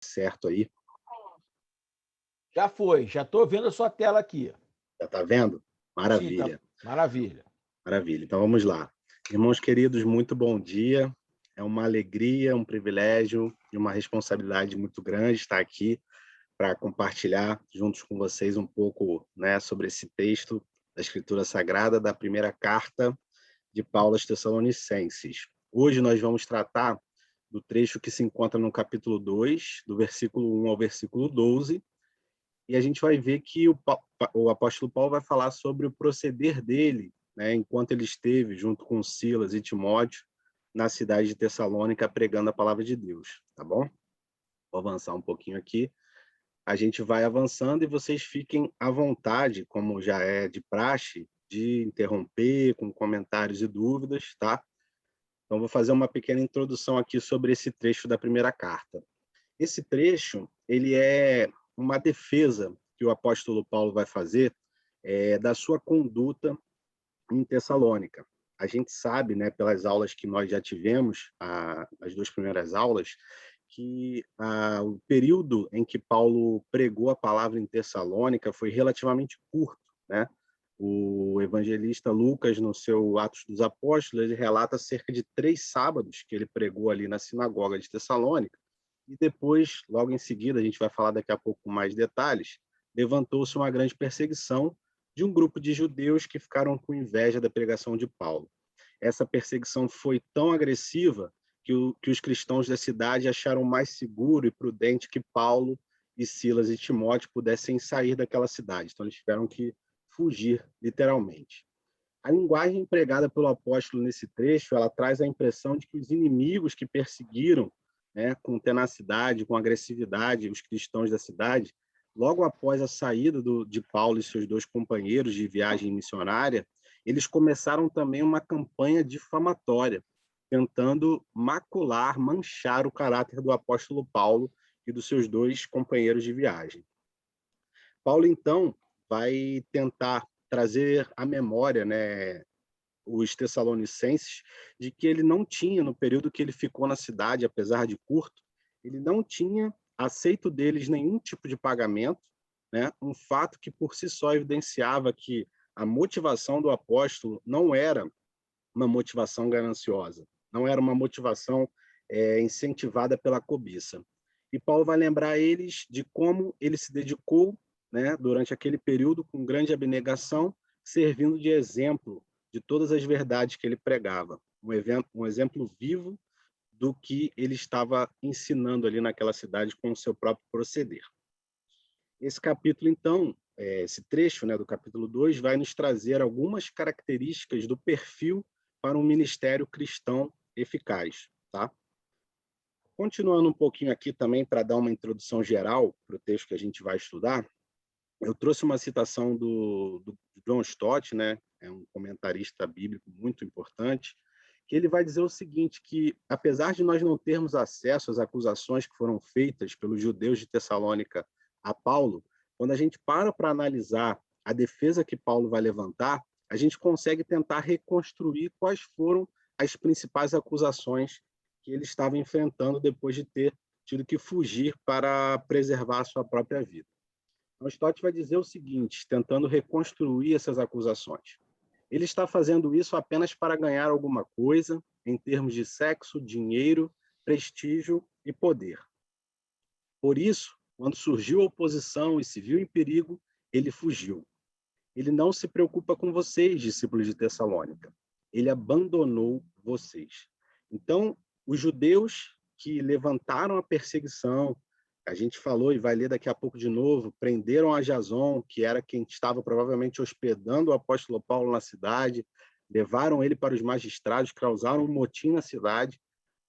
certo aí? Já foi, já estou vendo a sua tela aqui. Já está vendo? Sim, tá Maravilha, maravilha. maravilha. Então vamos lá. Irmãos queridos, muito bom dia. É uma alegria, um privilégio e uma responsabilidade muito grande estar aqui para compartilhar juntos com vocês um pouco, né, sobre esse texto da Escritura Sagrada da primeira carta de Paulo aos Tessalonicenses. Hoje nós vamos tratar do trecho que se encontra no capítulo 2, do versículo 1 ao versículo 12, e a gente vai ver que o apóstolo Paulo vai falar sobre o proceder dele, né, enquanto ele esteve junto com Silas e Timóteo na cidade de Tessalônica pregando a palavra de Deus, tá bom? Vou avançar um pouquinho aqui. A gente vai avançando e vocês fiquem à vontade, como já é de praxe, de interromper com comentários e dúvidas, tá? Então vou fazer uma pequena introdução aqui sobre esse trecho da primeira carta. Esse trecho, ele é uma defesa que o apóstolo Paulo vai fazer da sua conduta em Tessalônica. A gente sabe, né, pelas aulas que nós já tivemos, as duas primeiras aulas, que o período em que Paulo pregou a palavra em Tessalônica foi relativamente curto, né? O evangelista Lucas, no seu Atos dos Apóstolos, ele relata cerca de 3 sábados que ele pregou ali na sinagoga de Tessalônica, e depois, logo em seguida, a gente vai falar daqui a pouco com mais detalhes, levantou-se uma grande perseguição de um grupo de judeus que ficaram com inveja da pregação de Paulo. Essa perseguição foi tão agressiva que os cristãos da cidade acharam mais seguro e prudente que Paulo e Silas e Timóteo pudessem sair daquela cidade. Então, eles tiveram que fugir, literalmente. A linguagem empregada pelo apóstolo nesse trecho, ela traz a impressão de que os inimigos que perseguiram, né, com tenacidade, com agressividade, os cristãos da cidade, logo após a saída de Paulo e seus 2 companheiros de viagem missionária, eles começaram também uma campanha difamatória, tentando macular, manchar o caráter do apóstolo Paulo e dos seus 2 companheiros de viagem. Paulo, então, vai tentar trazer à memória, né, os tessalonicenses, de que ele não tinha, no período que ele ficou na cidade, apesar de curto, ele não tinha aceito deles nenhum tipo de pagamento, né? Um fato que por si só evidenciava que a motivação do apóstolo não era uma motivação gananciosa, não era uma motivação incentivada pela cobiça. E Paulo vai lembrar eles de como ele se dedicou, né, durante aquele período com grande abnegação, servindo de exemplo de todas as verdades que ele pregava, um exemplo vivo do que ele estava ensinando ali naquela cidade com o seu próprio proceder. Esse capítulo, então, esse trecho, né, do capítulo 2, vai nos trazer algumas características do perfil para um ministério cristão eficaz, tá? Continuando um pouquinho aqui também para dar uma introdução geral para o texto que a gente vai estudar, eu trouxe uma citação do John Stott, né, é um comentarista bíblico muito importante, que ele vai dizer o seguinte, que apesar de nós não termos acesso às acusações que foram feitas pelos judeus de Tessalônica a Paulo, quando a gente para analisar a defesa que Paulo vai levantar, a gente consegue tentar reconstruir quais foram as principais acusações que ele estava enfrentando depois de ter tido que fugir para preservar a sua própria vida. Então, Stott vai dizer o seguinte, tentando reconstruir essas acusações. Ele está fazendo isso apenas para ganhar alguma coisa em termos de sexo, dinheiro, prestígio e poder. Por isso, quando surgiu a oposição e se viu em perigo, ele fugiu. Ele não se preocupa com vocês, discípulos de Tessalônica. Ele abandonou vocês. Então, os judeus que levantaram a perseguição, a gente falou e vai ler daqui a pouco de novo, prenderam a Jason, que era quem estava provavelmente hospedando o apóstolo Paulo na cidade, levaram ele para os magistrados, causaram um motim na cidade.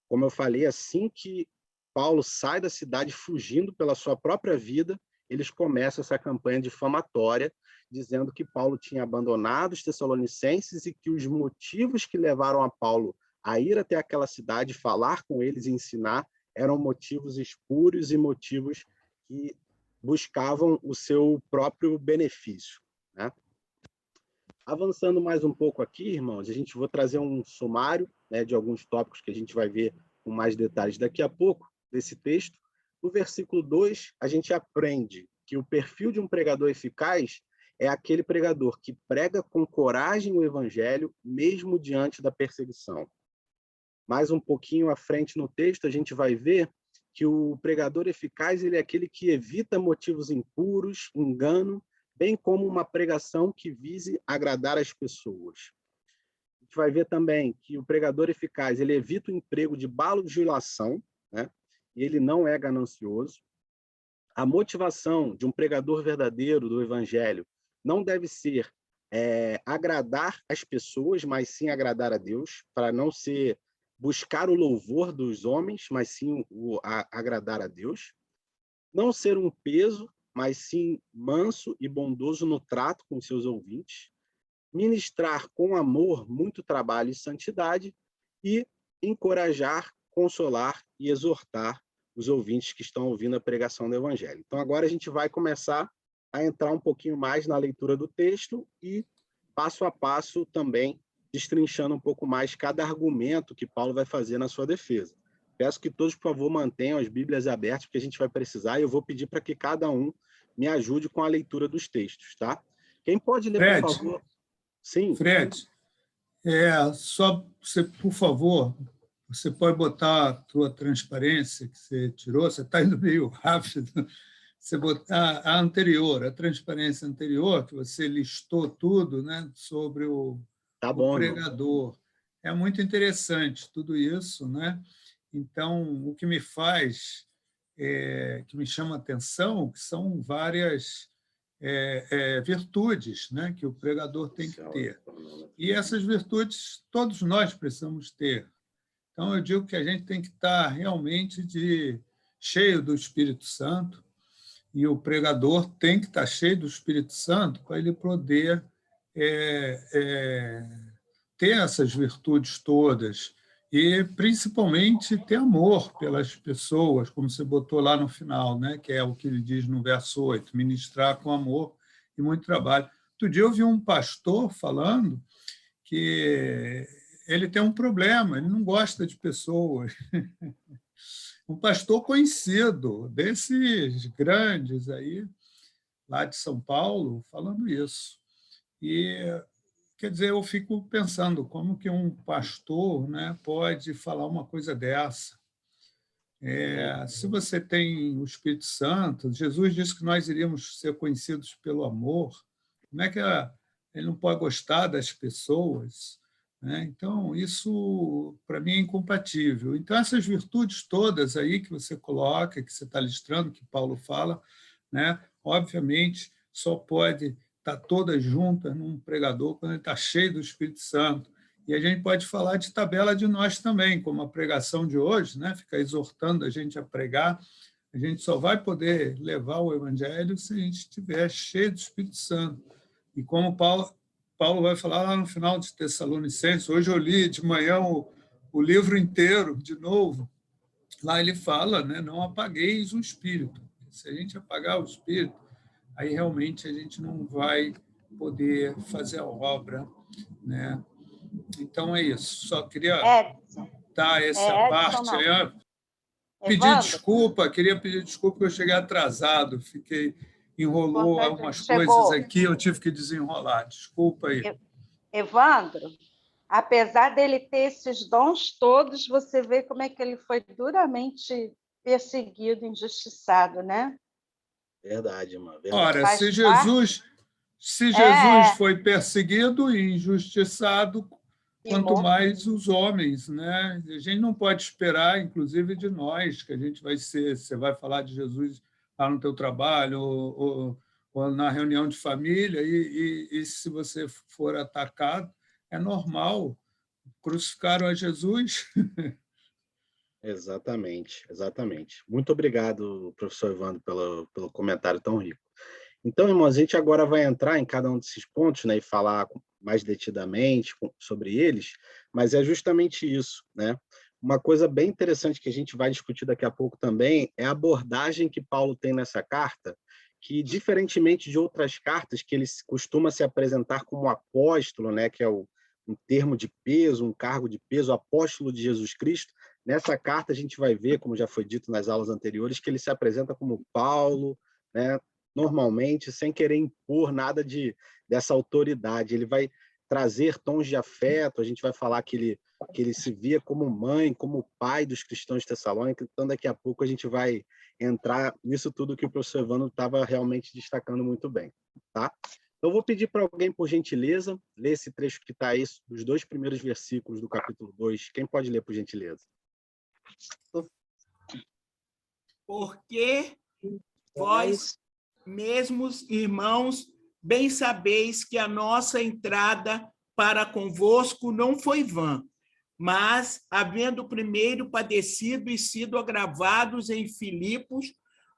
Como eu falei, assim que Paulo sai da cidade fugindo pela sua própria vida, eles começam essa campanha difamatória, dizendo que Paulo tinha abandonado os tessalonicenses e que os motivos que levaram a Paulo a ir até aquela cidade, falar com eles e ensinar, eram motivos espúrios e motivos que buscavam o seu próprio benefício, né? Avançando mais um pouco aqui, irmãos, a gente vai trazer um sumário, né, de alguns tópicos que a gente vai ver com mais detalhes daqui a pouco, desse texto, No versículo 2, a gente aprende que o perfil de um pregador eficaz é aquele pregador que prega com coragem o evangelho, mesmo diante da perseguição. Mais um pouquinho à frente no texto, a gente vai ver que o pregador eficaz ele é aquele que evita motivos impuros, engano, bem como uma pregação que vise agradar as pessoas. A gente vai ver também que o pregador eficaz ele evita o emprego de bajulação, né? E ele não é ganancioso. A motivação de um pregador verdadeiro do evangelho não deve ser agradar as pessoas, mas sim agradar a Deus, para não ser buscar o louvor dos homens, mas sim agradar a Deus. Não ser um peso, mas sim manso e bondoso no trato com seus ouvintes. Ministrar com amor, muito trabalho e santidade, e encorajar, consolar e exortar os ouvintes que estão ouvindo a pregação do Evangelho. Então, agora a gente vai começar a entrar um pouquinho mais na leitura do texto e, passo a passo, também destrinchando um pouco mais cada argumento que Paulo vai fazer na sua defesa. Peço que todos, por favor, mantenham as Bíblias abertas, porque a gente vai precisar, e eu vou pedir para que cada um me ajude com a leitura dos textos, tá? Quem pode ler, Fred, por favor? Sim. Fred, só você, por favor, você pode botar a tua transparência que você tirou, você está indo meio rápido, você botar a anterior, a transparência anterior, que você listou tudo, né, sobre o pregador. É muito interessante tudo isso, né? Então, o que me faz, que me chama a atenção, que são várias virtudes, né, que o pregador tem que ter. E essas virtudes todos nós precisamos ter. Então, eu digo que a gente tem que estar realmente cheio do Espírito Santo, e o pregador tem que estar cheio do Espírito Santo para ele poder ter essas virtudes todas e, principalmente, ter amor pelas pessoas, como você botou lá no final, né? Que é o que ele diz no verso 8, ministrar com amor e muito trabalho. Outro dia eu vi um pastor falando que ele tem um problema, ele não gosta de pessoas. Um pastor conhecido, desses grandes aí, lá de São Paulo, falando isso. E, quer dizer, eu fico pensando como que um pastor, né, pode falar uma coisa dessa. Se você tem o Espírito Santo, Jesus disse que nós iríamos ser conhecidos pelo amor, como é que ele não pode gostar das pessoas? Né? Então, isso, para mim, é incompatível. Então, essas virtudes todas aí que você coloca, que você está listrando, que Paulo fala, né? Obviamente, só pode estar todas juntas num pregador quando ele está cheio do Espírito Santo. E a gente pode falar de tabela de nós também, como a pregação de hoje, né? Fica exortando a gente a pregar. A gente só vai poder levar o evangelho se a gente estiver cheio do Espírito Santo. E como Paulo vai falar lá no final de Tessalonicenses, hoje eu li de manhã o livro inteiro, de novo, lá ele fala, né, não apagueis o Espírito. Se a gente apagar o Espírito, aí realmente a gente não vai poder fazer a obra, né? Então é isso. Só queria dar essa parte aí. Queria pedir desculpa que eu cheguei atrasado, enrolou algumas coisas aqui, eu tive que desenrolar. Desculpa aí. Evandro, apesar dele ter esses dons todos, você vê como é que ele foi duramente perseguido, injustiçado, né? Verdade, irmã. Verdade. Ora, se Jesus foi perseguido e injustiçado, quanto mais os homens, né? A gente não pode esperar, inclusive, de nós, que a gente você vai falar de Jesus lá no teu trabalho ou na reunião de família, e se você for atacado, é normal. Crucificaram a Jesus. Exatamente, exatamente. Muito obrigado, professor Evandro, pelo comentário tão rico. Então, irmãos, a gente agora vai entrar em cada um desses pontos, né, e falar mais detidamente sobre eles, mas é justamente isso, né? Uma coisa bem interessante que a gente vai discutir daqui a pouco também é a abordagem que Paulo tem nessa carta, que, diferentemente de outras cartas, que ele costuma se apresentar como apóstolo, né, que é um termo de peso, um cargo de peso, apóstolo de Jesus Cristo, Nessa carta, a gente vai ver, como já foi dito nas aulas anteriores, que ele se apresenta como Paulo, né? Normalmente, sem querer impor nada dessa autoridade. Ele vai trazer tons de afeto, a gente vai falar que ele se via como mãe, como pai dos cristãos de Tessalônica, então daqui a pouco a gente vai entrar nisso tudo que o professor Evandro estava realmente destacando muito bem. Tá? Então, eu vou pedir para alguém, por gentileza, ler esse trecho que está aí, dos 2 primeiros versículos do capítulo 2. Quem pode ler, por gentileza? Porque vós mesmos, irmãos, bem sabeis que a nossa entrada para convosco não foi vã, mas, havendo primeiro padecido e sido agravados em Filipos,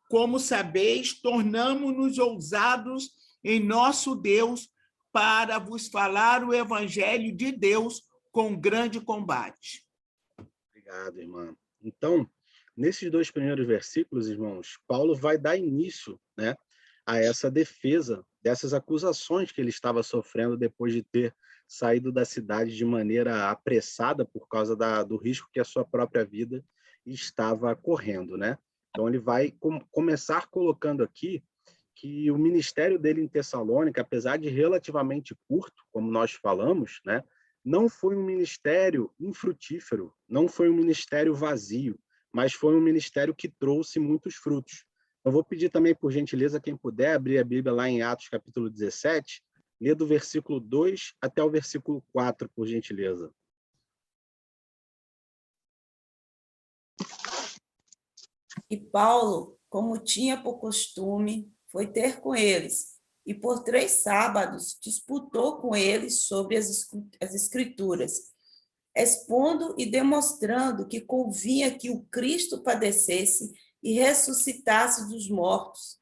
como sabeis, tornamo-nos ousados em nosso Deus para vos falar o evangelho de Deus com grande combate. Obrigado, irmã. Então, nesses 2 primeiros versículos, irmãos, Paulo vai dar início, né, a essa defesa dessas acusações que ele estava sofrendo depois de ter saído da cidade de maneira apressada por causa do risco que a sua própria vida estava correndo, né? Então, ele vai começar colocando aqui que o ministério dele em Tessalônica, apesar de relativamente curto, como nós falamos, né, não foi um ministério infrutífero, não foi um ministério vazio, mas foi um ministério que trouxe muitos frutos. Eu vou pedir também, por gentileza, quem puder abrir a Bíblia lá em Atos, capítulo 17, ler do versículo 2 até o versículo 4, por gentileza. E Paulo, como tinha por costume, foi ter com eles, e por 3 sábados disputou com eles sobre as Escrituras, expondo e demonstrando que convinha que o Cristo padecesse e ressuscitasse dos mortos.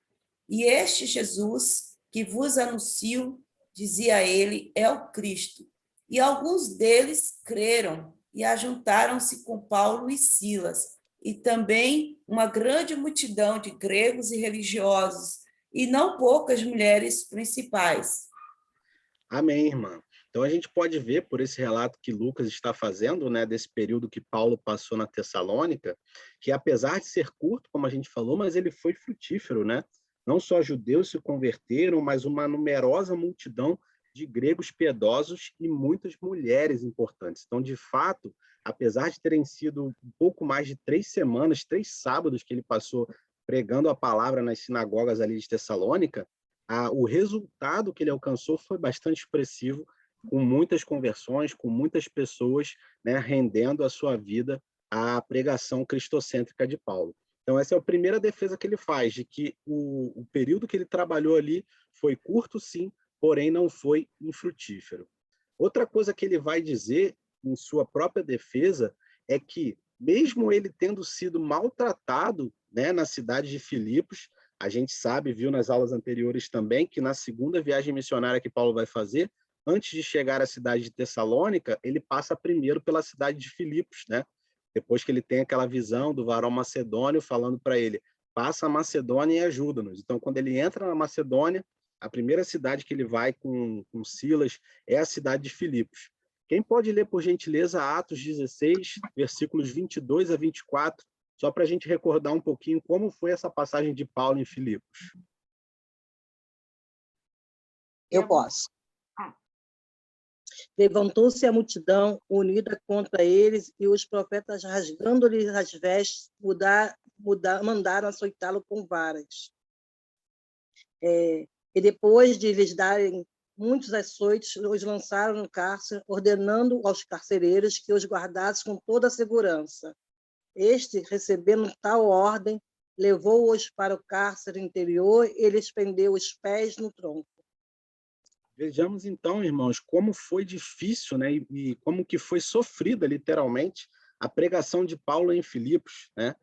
E este Jesus, que vos anuncio, dizia ele, é o Cristo. E alguns deles creram e ajuntaram-se com Paulo e Silas, e também uma grande multidão de gregos e religiosos, e não poucas mulheres principais. Amém, irmã. Então, a gente pode ver, por esse relato que Lucas está fazendo, né, desse período que Paulo passou na Tessalônica, que apesar de ser curto, como a gente falou, mas ele foi frutífero, né? Não só judeus se converteram, mas uma numerosa multidão de gregos piedosos e muitas mulheres importantes. Então, de fato, apesar de terem sido um pouco mais de 3 semanas, 3 sábados que ele passou pregando a palavra nas sinagogas ali de Tessalônica, o resultado que ele alcançou foi bastante expressivo, com muitas conversões, com muitas pessoas, né, rendendo a sua vida à pregação cristocêntrica de Paulo. Então, essa é a primeira defesa que ele faz, de que o período que ele trabalhou ali foi curto, sim, porém não foi infrutífero. Outra coisa que ele vai dizer em sua própria defesa é que, mesmo ele tendo sido maltratado, né, na cidade de Filipos, a gente sabe, viu nas aulas anteriores também, que na segunda viagem missionária que Paulo vai fazer, antes de chegar à cidade de Tessalônica, ele passa primeiro pela cidade de Filipos, né? Depois que ele tem aquela visão do varão macedônio falando para ele, passa a Macedônia e ajuda-nos. Então, quando ele entra na Macedônia, a primeira cidade que ele vai com Silas é a cidade de Filipos. Quem pode ler, por gentileza, Atos 16, versículos 22 a 24, só para a gente recordar um pouquinho como foi essa passagem de Paulo em Filipos. Eu posso. Levantou-se a multidão unida contra eles, e os profetas, rasgando-lhes as vestes, mandaram açoitá-lo com varas. E depois de lhes darem muitos açoites, os lançaram no cárcere, ordenando aos carcereiros que os guardassem com toda a segurança. Este, recebendo tal ordem, levou-os para o cárcere interior e lhes prendeu os pés no tronco. Vejamos então, irmãos, como foi difícil, né, e como que foi sofrida, literalmente, a pregação de Paulo em Filipos, né?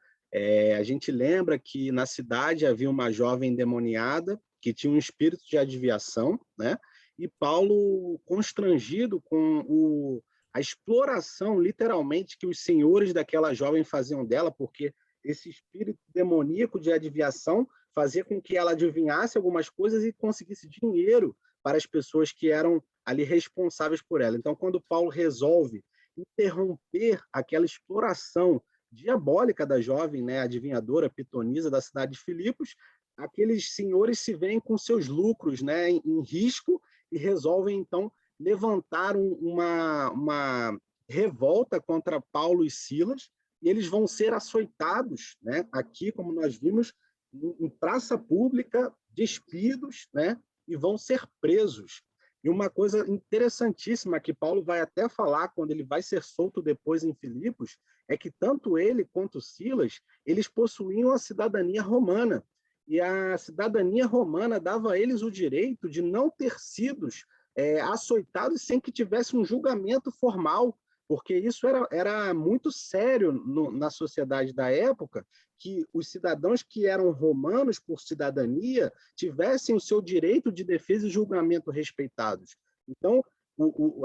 A gente lembra que na cidade havia uma jovem endemoniada que tinha um espírito de adivinhação, né? E Paulo, constrangido com a exploração, literalmente, que os senhores daquela jovem faziam dela, porque esse espírito demoníaco de adivinhação fazia com que ela adivinhasse algumas coisas e conseguisse dinheiro para as pessoas que eram ali responsáveis por ela. Então, quando Paulo resolve interromper aquela exploração diabólica da jovem, né, adivinhadora pitonisa da cidade de Filipos, aqueles senhores se veem com seus lucros, né, em risco e resolvem, então, levantar uma revolta contra Paulo e Silas, e eles vão ser açoitados, né, aqui, como nós vimos, em praça pública, despidos, né, e vão ser presos. E uma coisa interessantíssima que Paulo vai até falar quando ele vai ser solto depois em Filipos, é que tanto ele quanto Silas, eles possuíam a cidadania romana. E a cidadania romana dava a eles o direito de não ter sido açoitados sem que tivesse um julgamento formal, porque isso era muito sério na sociedade da época, que os cidadãos que eram romanos por cidadania tivessem o seu direito de defesa e julgamento respeitados. Então,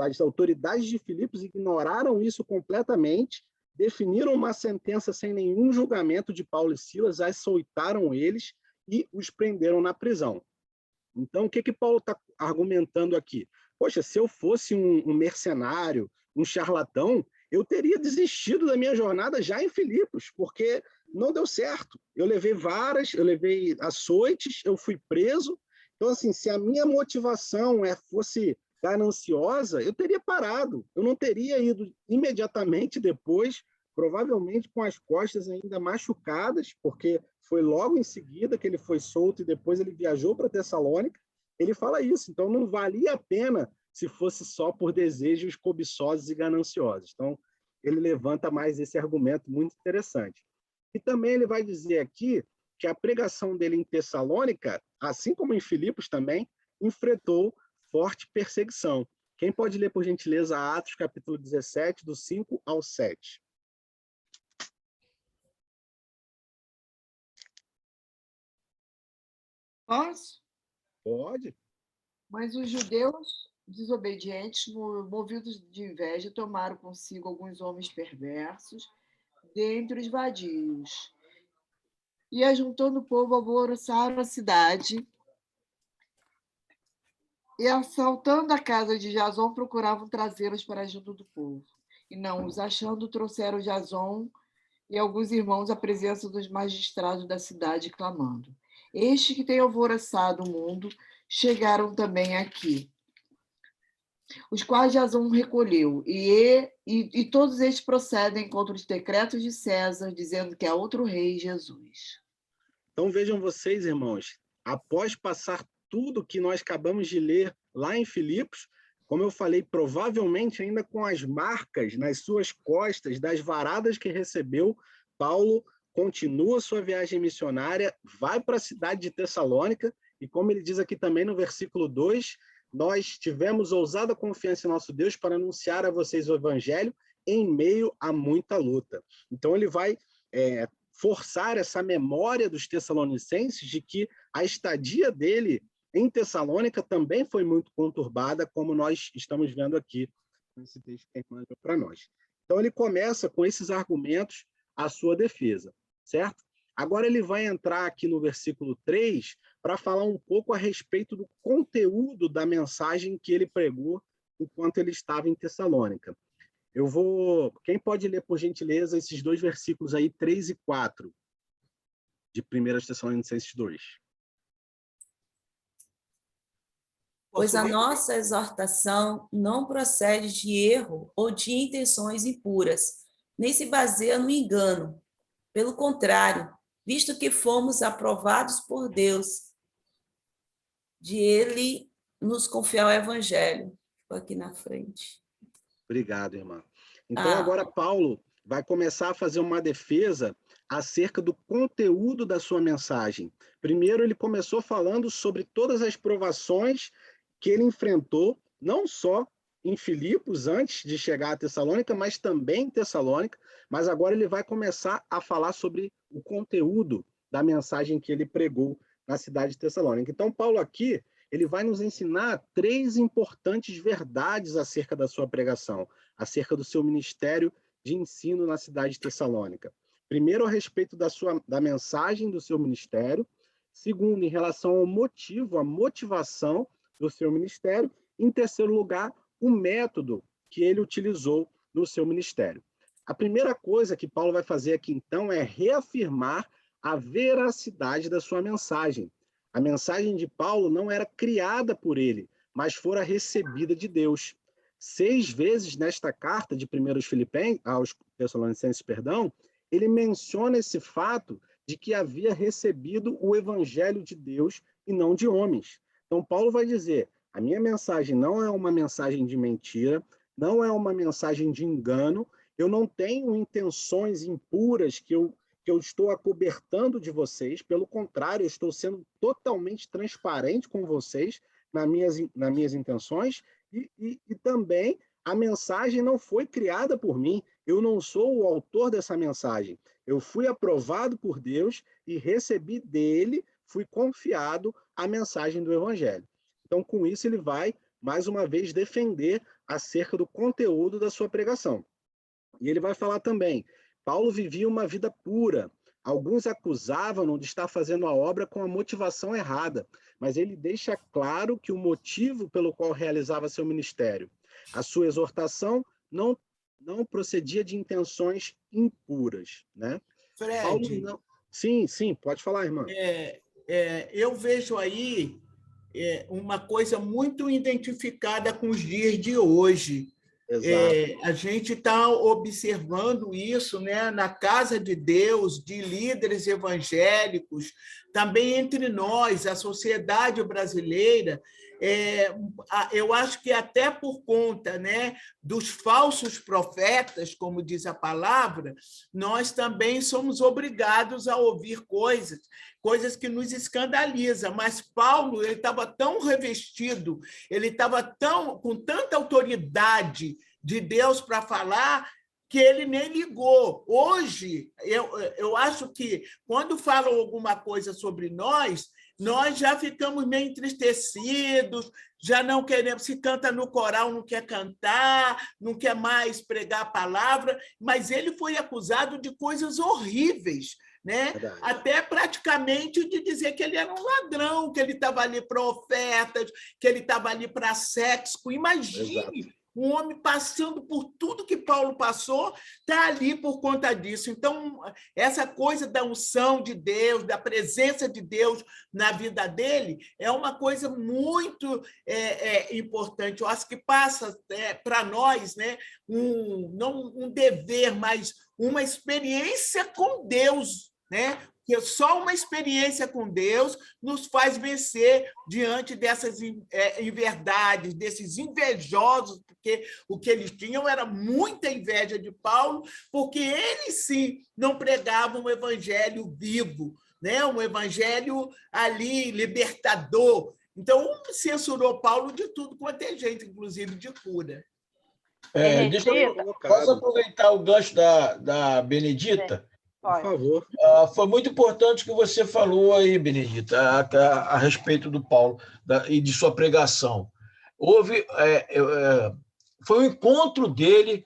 as autoridades de Filipos ignoraram isso completamente, definiram uma sentença sem nenhum julgamento de Paulo e Silas, açoitaram eles e os prenderam na prisão. Então, o que Paulo está argumentando aqui? Poxa, se eu fosse um mercenário, um charlatão, eu teria desistido da minha jornada já em Filipos, porque não deu certo. Eu levei varas, eu levei açoites, eu fui preso. Então, assim, se a minha motivação fosse gananciosa, eu teria parado. Eu não teria ido imediatamente depois, provavelmente com as costas ainda machucadas, porque foi logo em seguida que ele foi solto e depois ele viajou para Tessalônica. Ele fala isso. Então, não valia a pena se fosse só por desejos cobiçosos e gananciosos. Então, ele levanta mais esse argumento muito interessante. E também ele vai dizer aqui que a pregação dele em Tessalônica, assim como em Filipos também, enfrentou forte perseguição. Quem pode ler, por gentileza, Atos, capítulo 17, do 5 ao 7? Posso? Pode. Mas os judeus desobedientes, movidos de inveja, tomaram consigo alguns homens perversos dentre os vadios. E, ajuntando o povo, alvoroçaram a cidade e, assaltando a casa de Jason, procuravam trazê-los para junto do povo. E, não os achando, trouxeram Jason e alguns irmãos à presença dos magistrados da cidade, clamando: Este que tem alvoroçado o mundo, chegaram também aqui, os quais Jason recolheu, e todos eles procedem contra os decretos de César, dizendo que há outro rei, Jesus. Então vejam vocês, irmãos, após passar tudo que nós acabamos de ler lá em Filipos, como eu falei, provavelmente ainda com as marcas nas suas costas das varadas que recebeu, Paulo continua sua viagem missionária, vai para a cidade de Tessalônica, e como ele diz aqui também no versículo 2, nós tivemos ousada confiança em nosso Deus para anunciar a vocês o evangelho em meio a muita luta. Então ele vai forçar essa memória dos tessalonicenses de que a estadia dele em Tessalônica também foi muito conturbada, como nós estamos vendo aqui nesse texto que manda para nós. Então ele começa com esses argumentos a sua defesa, certo? Agora ele vai entrar aqui no versículo 3 para falar um pouco a respeito do conteúdo da mensagem que ele pregou enquanto ele estava em Tessalônica. Quem pode ler, por gentileza, esses dois versículos aí, 3 e 4, de 1 Tessalonicenses 2? Pois a nossa exortação não procede de erro ou de intenções impuras, nem se baseia no engano. Pelo contrário, visto que fomos aprovados por Deus, de Ele nos confiar o Evangelho. Estou aqui na frente. Obrigado, irmã. Então, agora Paulo vai começar a fazer uma defesa acerca do conteúdo da sua mensagem. Primeiro, ele começou falando sobre todas as provações que ele enfrentou, não só em Filipos, antes de chegar a Tessalônica, mas também em Tessalônica, mas agora ele vai começar a falar sobre o conteúdo da mensagem que ele pregou na cidade de Tessalônica. Então, Paulo aqui, ele vai nos ensinar 3 importantes verdades acerca da sua pregação, acerca do seu ministério de ensino na cidade de Tessalônica. Primeiro, a respeito da mensagem do seu ministério. Segundo, em relação ao motivo, a motivação do seu ministério. Em terceiro lugar, o método que ele utilizou no seu ministério. A primeira coisa que Paulo vai fazer aqui, então, é reafirmar a veracidade da sua mensagem. A mensagem de Paulo não era criada por ele, mas fora recebida de Deus. 6 vezes nesta carta de 1 Filipenses, aos Tessalonicenses, ele menciona esse fato de que havia recebido o evangelho de Deus e não de homens. Então, Paulo vai dizer, a minha mensagem não é uma mensagem de mentira, não é uma mensagem de engano, eu não tenho intenções impuras que eu estou acobertando de vocês, pelo contrário, eu estou sendo totalmente transparente com vocês nas minhas intenções, e também a mensagem não foi criada por mim, eu não sou o autor dessa mensagem, eu fui aprovado por Deus e recebi dele, fui confiado a mensagem do Evangelho. Então, com isso, ele vai, mais uma vez, defender acerca do conteúdo da sua pregação. E ele vai falar também, Paulo vivia uma vida pura, alguns acusavam-no de estar fazendo a obra com a motivação errada, mas ele deixa claro que o motivo pelo qual realizava seu ministério, a sua exortação, não procedia de intenções impuras, né? Fred, Paulo não... Sim, pode falar, irmã. Eu vejo aí uma coisa muito identificada com os dias de hoje. A gente está observando isso, né, na casa de Deus, de líderes evangélicos, também entre nós, a sociedade brasileira. Eu acho que até por conta, né, dos falsos profetas, como diz a palavra, nós também somos obrigados a ouvir coisas que nos escandalizam. Mas Paulo, ele estava tão revestido, ele estava com tanta autoridade de Deus para falar, que ele nem ligou. Hoje, eu acho que, quando falam alguma coisa sobre nós já ficamos meio entristecidos, já não queremos, se canta no coral, não quer cantar, não quer mais pregar a palavra, mas ele foi acusado de coisas horríveis, né? Até praticamente de dizer que ele era um ladrão, que ele estava ali para ofertas, que ele estava ali para sexo. Imagine um homem passando por tudo que Paulo passou, está ali por conta disso. Então, essa coisa da unção de Deus, da presença de Deus na vida dele, é uma coisa muito importante. Eu acho que passa para nós, né, não um dever, mas uma experiência com Deus, né? Que só uma experiência com Deus nos faz vencer diante dessas inverdades, desses invejosos, porque o que eles tinham era muita inveja de Paulo, porque eles, sim, não pregavam um evangelho vivo, né? Um evangelho ali libertador. Então, censurou Paulo de tudo quanto é jeito, inclusive de cura. Posso aproveitar o gancho da Benedita? Por favor. Foi muito importante o que você falou aí, Benedita, a respeito do Paulo e de sua pregação. Foi um encontro dele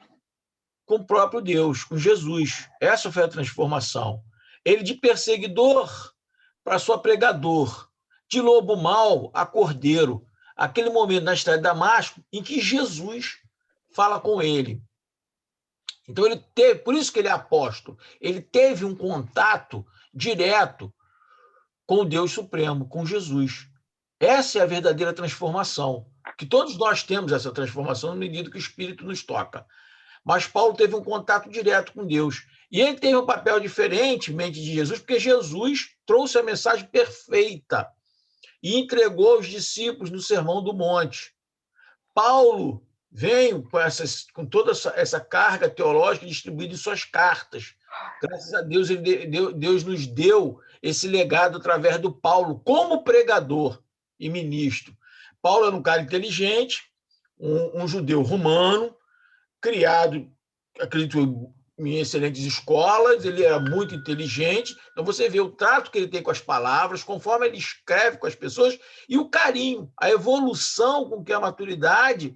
com o próprio Deus, com Jesus. Essa foi a transformação. Ele de perseguidor para sua pregador, de lobo mau a cordeiro. Aquele momento na estrada de Damasco em que Jesus fala com ele. Então, por isso que ele é apóstolo, ele teve um contato direto com o Deus Supremo, com Jesus. Essa é a verdadeira transformação, que todos nós temos essa transformação na medida que o Espírito nos toca. Mas Paulo teve um contato direto com Deus. E ele teve um papel diferentemente de Jesus, porque Jesus trouxe a mensagem perfeita e entregou aos discípulos no Sermão do Monte. Paulo veio com toda essa carga teológica distribuída em suas cartas. Graças a Deus, Deus nos deu esse legado através do Paulo, como pregador e ministro. Paulo era um cara inteligente, um judeu romano, criado, acredito, em excelentes escolas, ele era muito inteligente. Então, você vê o trato que ele tem com as palavras, conforme ele escreve com as pessoas, e o carinho, a evolução com que a maturidade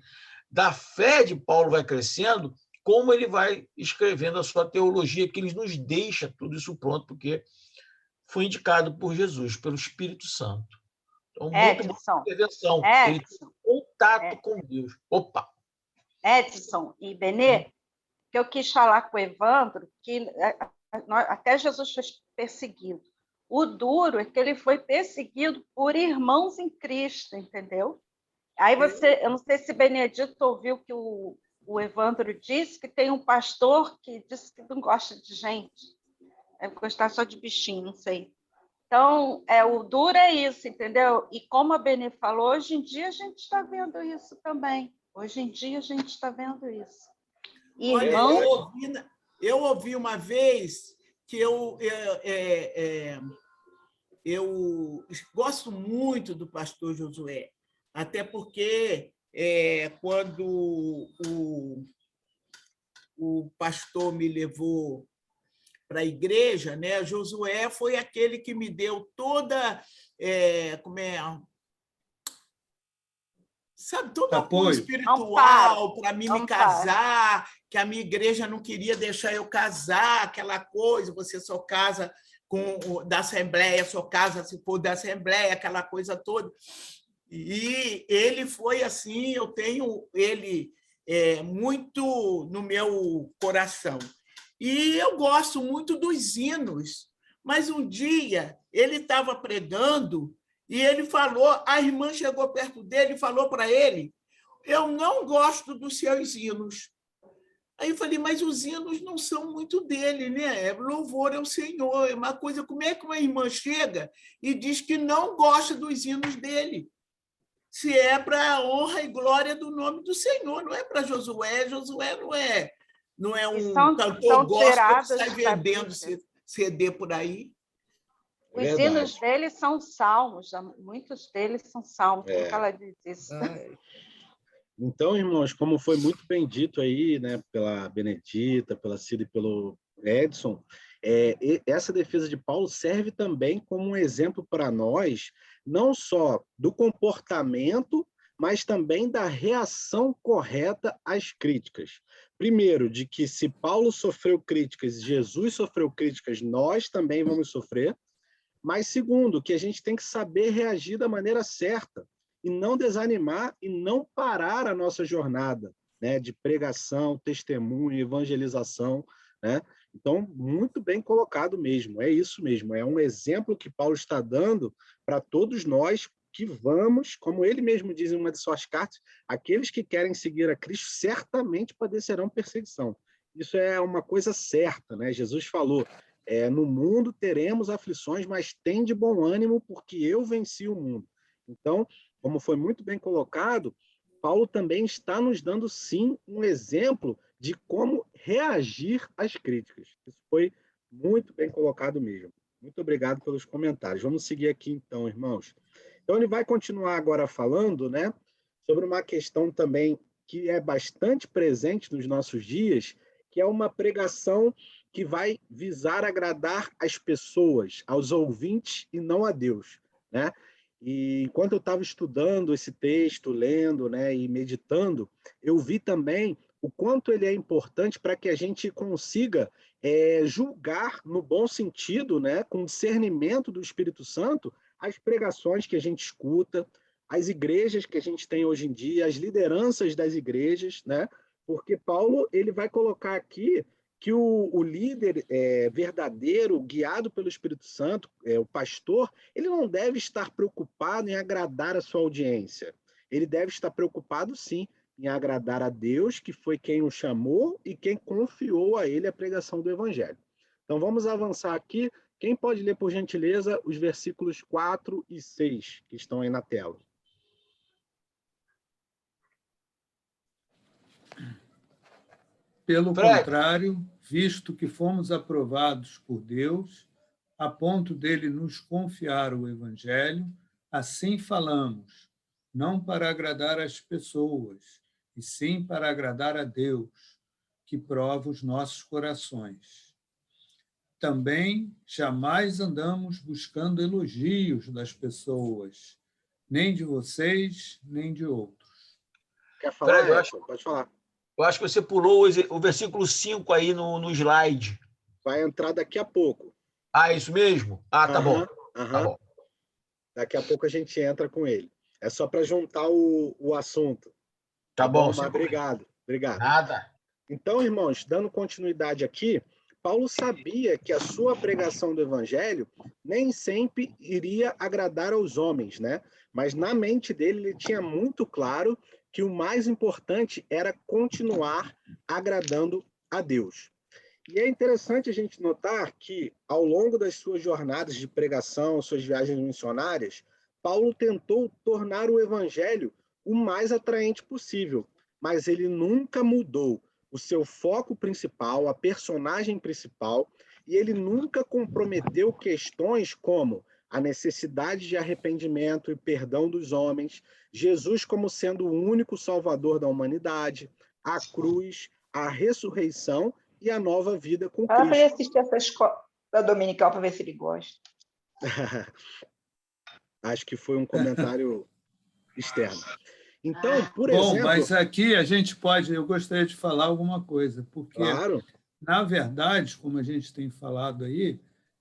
da fé de Paulo vai crescendo, como ele vai escrevendo a sua teologia, que ele nos deixa tudo isso pronto, porque foi indicado por Jesus, pelo Espírito Santo. Então, muito boa intervenção. Ele tem contato com Deus. Opa! Edson e Benê, que eu quis falar com o Evandro, que até Jesus foi perseguido. O duro é que ele foi perseguido por irmãos em Cristo, entendeu? Aí eu não sei se Benedito ouviu que o Evandro disse que tem um pastor que disse que não gosta de gente, deve gostar só de bichinho, não sei. Então, o duro é isso, entendeu? E como a Benê falou, hoje em dia a gente está vendo isso também. Hoje em dia a gente está vendo isso. Olha, eu ouvi uma vez que eu gosto muito do pastor Josué, até porque quando o pastor me levou para a igreja, né? Josué foi aquele que me deu toda sabe, todo apoio espiritual para mim me casar, que a minha igreja não queria deixar eu casar, aquela coisa, você só casa da Assembleia, só casa se for da Assembleia, aquela coisa toda. E ele foi assim, eu tenho ele muito no meu coração. E eu gosto muito dos hinos, mas um dia ele estava pregando e ele falou, a irmã chegou perto dele e falou para ele, eu não gosto dos seus hinos. Aí eu falei, mas os hinos não são muito dele, né? Louvor ao Senhor, é uma coisa, como é que uma irmã chega e diz que não gosta dos hinos dele? Se é para a honra e glória do nome do Senhor, não é para Josué. Josué não é um cantor gospel que sai vendendo CD por aí. Os hinos deles são salmos, muitos deles são salmos, como ela diz isso. Então, irmãos, como foi muito bem dito aí, né, pela Benedita, pela Cida e pelo Edson, essa defesa de Paulo serve também como um exemplo para nós, não só do comportamento, mas também da reação correta às críticas. Primeiro, de que se Paulo sofreu críticas, Jesus sofreu críticas, nós também vamos sofrer. Mas segundo, que a gente tem que saber reagir da maneira certa e não desanimar e não parar a nossa jornada, né, de pregação, testemunho, evangelização, né? Então, muito bem colocado mesmo, é isso mesmo, é um exemplo que Paulo está dando para todos nós que vamos, como ele mesmo diz em uma de suas cartas, aqueles que querem seguir a Cristo certamente padecerão perseguição. Isso é uma coisa certa, né? Jesus falou, no mundo teremos aflições, mas tem de bom ânimo, porque eu venci o mundo. Então, como foi muito bem colocado, Paulo também está nos dando, sim, um exemplo de como reagir às críticas. Isso foi muito bem colocado mesmo. Muito obrigado pelos comentários. Vamos seguir aqui, então, irmãos. Então, ele vai continuar agora falando, né, sobre uma questão também que é bastante presente nos nossos dias, que é uma pregação que vai visar agradar as pessoas, aos ouvintes e não a Deus, né? E enquanto eu estava estudando esse texto, lendo, né, e meditando, eu vi também o quanto ele é importante para que a gente consiga julgar no bom sentido, né, com discernimento do Espírito Santo, as pregações que a gente escuta, as igrejas que a gente tem hoje em dia, as lideranças das igrejas, né? Porque Paulo ele vai colocar aqui que o líder verdadeiro, guiado pelo Espírito Santo, o pastor, ele não deve estar preocupado em agradar a sua audiência. Ele deve estar preocupado, sim, em agradar a Deus, que foi quem o chamou e quem confiou a ele a pregação do Evangelho. Então, vamos avançar aqui. Quem pode ler, por gentileza, os versículos 4 e 6, que estão aí na tela? Pelo contrário, visto que fomos aprovados por Deus, a ponto dele nos confiar o Evangelho, assim falamos, não para agradar as pessoas, e sim para agradar a Deus, que prova os nossos corações. Também jamais andamos buscando elogios das pessoas, nem de vocês, nem de outros. Quer falar, Edson? Pode falar. Eu acho que você pulou o versículo 5 aí no slide. Vai entrar daqui a pouco. Ah, isso mesmo? Ah, tá bom. Tá bom. Daqui a pouco a gente entra com ele. É só para juntar o assunto. Tá bom. Mas obrigado. Nada. Então, irmãos, dando continuidade aqui, Paulo sabia que a sua pregação do evangelho nem sempre iria agradar aos homens, né? Mas na mente dele, ele tinha muito claro que o mais importante era continuar agradando a Deus. E é interessante a gente notar que, ao longo das suas jornadas de pregação, suas viagens missionárias, Paulo tentou tornar o evangelho o mais atraente possível, mas ele nunca mudou o seu foco principal, a personagem principal, e ele nunca comprometeu questões como a necessidade de arrependimento e perdão dos homens, Jesus como sendo o único salvador da humanidade, a cruz, a ressurreição e a nova vida com Fala para ele Cristo. assistir essa escola dominical para ver se ele gosta. Acho que foi um comentário externo. Então, por Bom, exemplo... mas aqui a gente pode... Eu gostaria de falar alguma coisa, porque, Claro. na verdade, como a gente tem falado aí,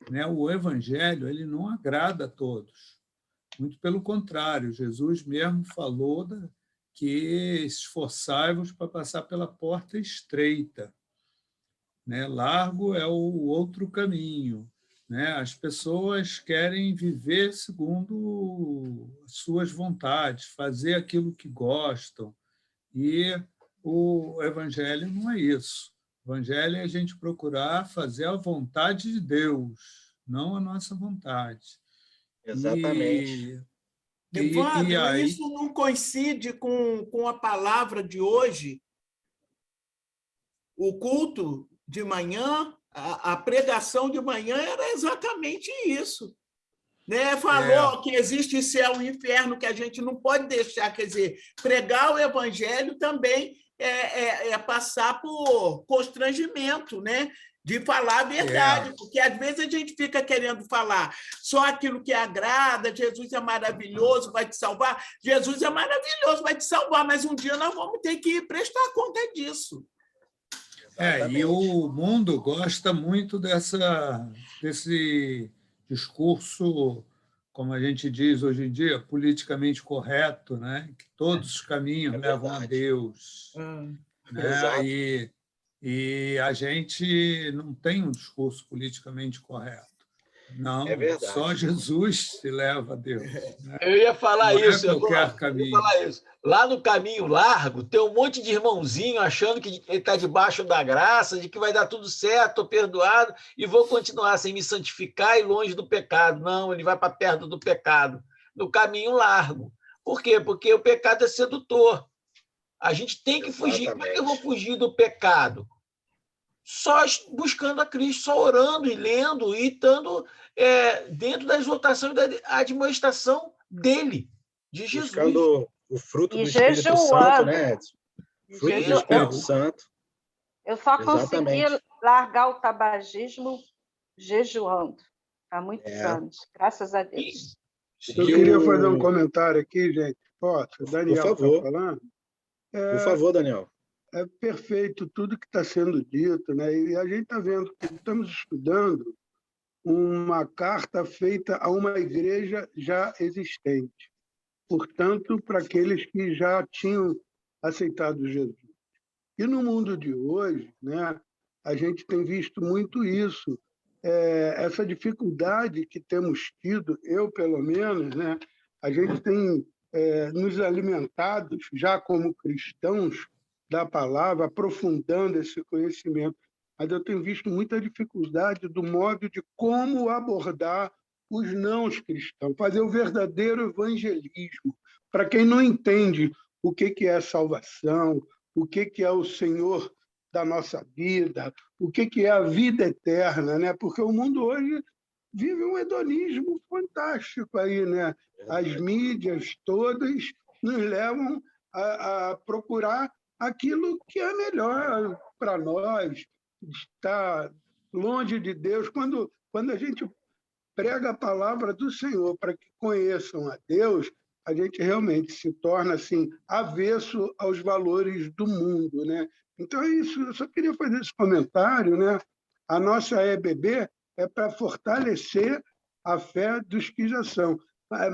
né, o evangelho ele não agrada a todos. Muito pelo contrário, Jesus mesmo falou que esforçai-vos para passar pela porta estreita, né? Largo é o outro caminho, né? As pessoas querem viver segundo as suas vontades, fazer aquilo que gostam, e o evangelho não é isso. O evangelho é a gente procurar fazer a vontade de Deus, não a nossa vontade. Exatamente. Evandro, aí... isso não coincide com a palavra de hoje? O culto de manhã, a pregação de manhã era exatamente isso. Né? Falou que existe céu e inferno, que a gente não pode deixar, quer dizer, pregar o evangelho também é passar por constrangimento, né? De falar a verdade, porque às vezes a gente fica querendo falar só aquilo que agrada, Jesus é maravilhoso, vai te salvar. Jesus é maravilhoso, vai te salvar, mas um dia nós vamos ter que prestar conta disso. E o mundo gosta muito desse discurso, como a gente diz hoje em dia, politicamente correto, né? Que todos os caminhos levam a Deus. Né? E a gente não tem um discurso politicamente correto. Não, só Jesus se leva a Deus. Né? Eu ia falar não isso, qualquer caminho. Eu ia falar isso. Lá no caminho largo, tem um monte de irmãozinho achando que ele está debaixo da graça, de que vai dar tudo certo, estou perdoado e vou continuar sem me santificar e longe do pecado. Não, ele vai para perto do pecado, no caminho largo. Por quê? Porque o pecado é sedutor. A gente tem que fugir. Como é que eu vou fugir do pecado? Só buscando a Cristo, só orando e lendo e estando dentro da exortação e da admoestação dele, de Jesus. Buscando o fruto do Espírito Santo, né, Edson? Fruto do Espírito Santo. Eu só consegui largar o tabagismo jejuando há muitos anos, graças a Deus. Eu queria fazer um comentário aqui, gente. Posso? O Daniel está falando. Por favor, Daniel. É perfeito tudo que está sendo dito, né? E a gente está vendo que estamos estudando uma carta feita a uma igreja já existente, portanto, para aqueles que já tinham aceitado Jesus. E no mundo de hoje, né, a gente tem visto muito isso, essa dificuldade que temos tido, eu pelo menos, né, a gente tem nos alimentado já como cristãos da palavra, aprofundando esse conhecimento. Mas eu tenho visto muita dificuldade do modo de como abordar os não-cristãos, fazer o verdadeiro evangelismo. Para quem não entende o que é salvação, o que é o Senhor da nossa vida, o que é a vida eterna, né? Porque o mundo hoje vive um hedonismo fantástico aí, né? As mídias todas nos levam a procurar aquilo que é melhor para nós, estar longe de Deus. Quando a gente prega a palavra do Senhor para que conheçam a Deus, a gente realmente se torna assim avesso aos valores do mundo, né? Então é isso. Eu só queria fazer esse comentário, né? A nossa EBB é para fortalecer a fé dos que já são,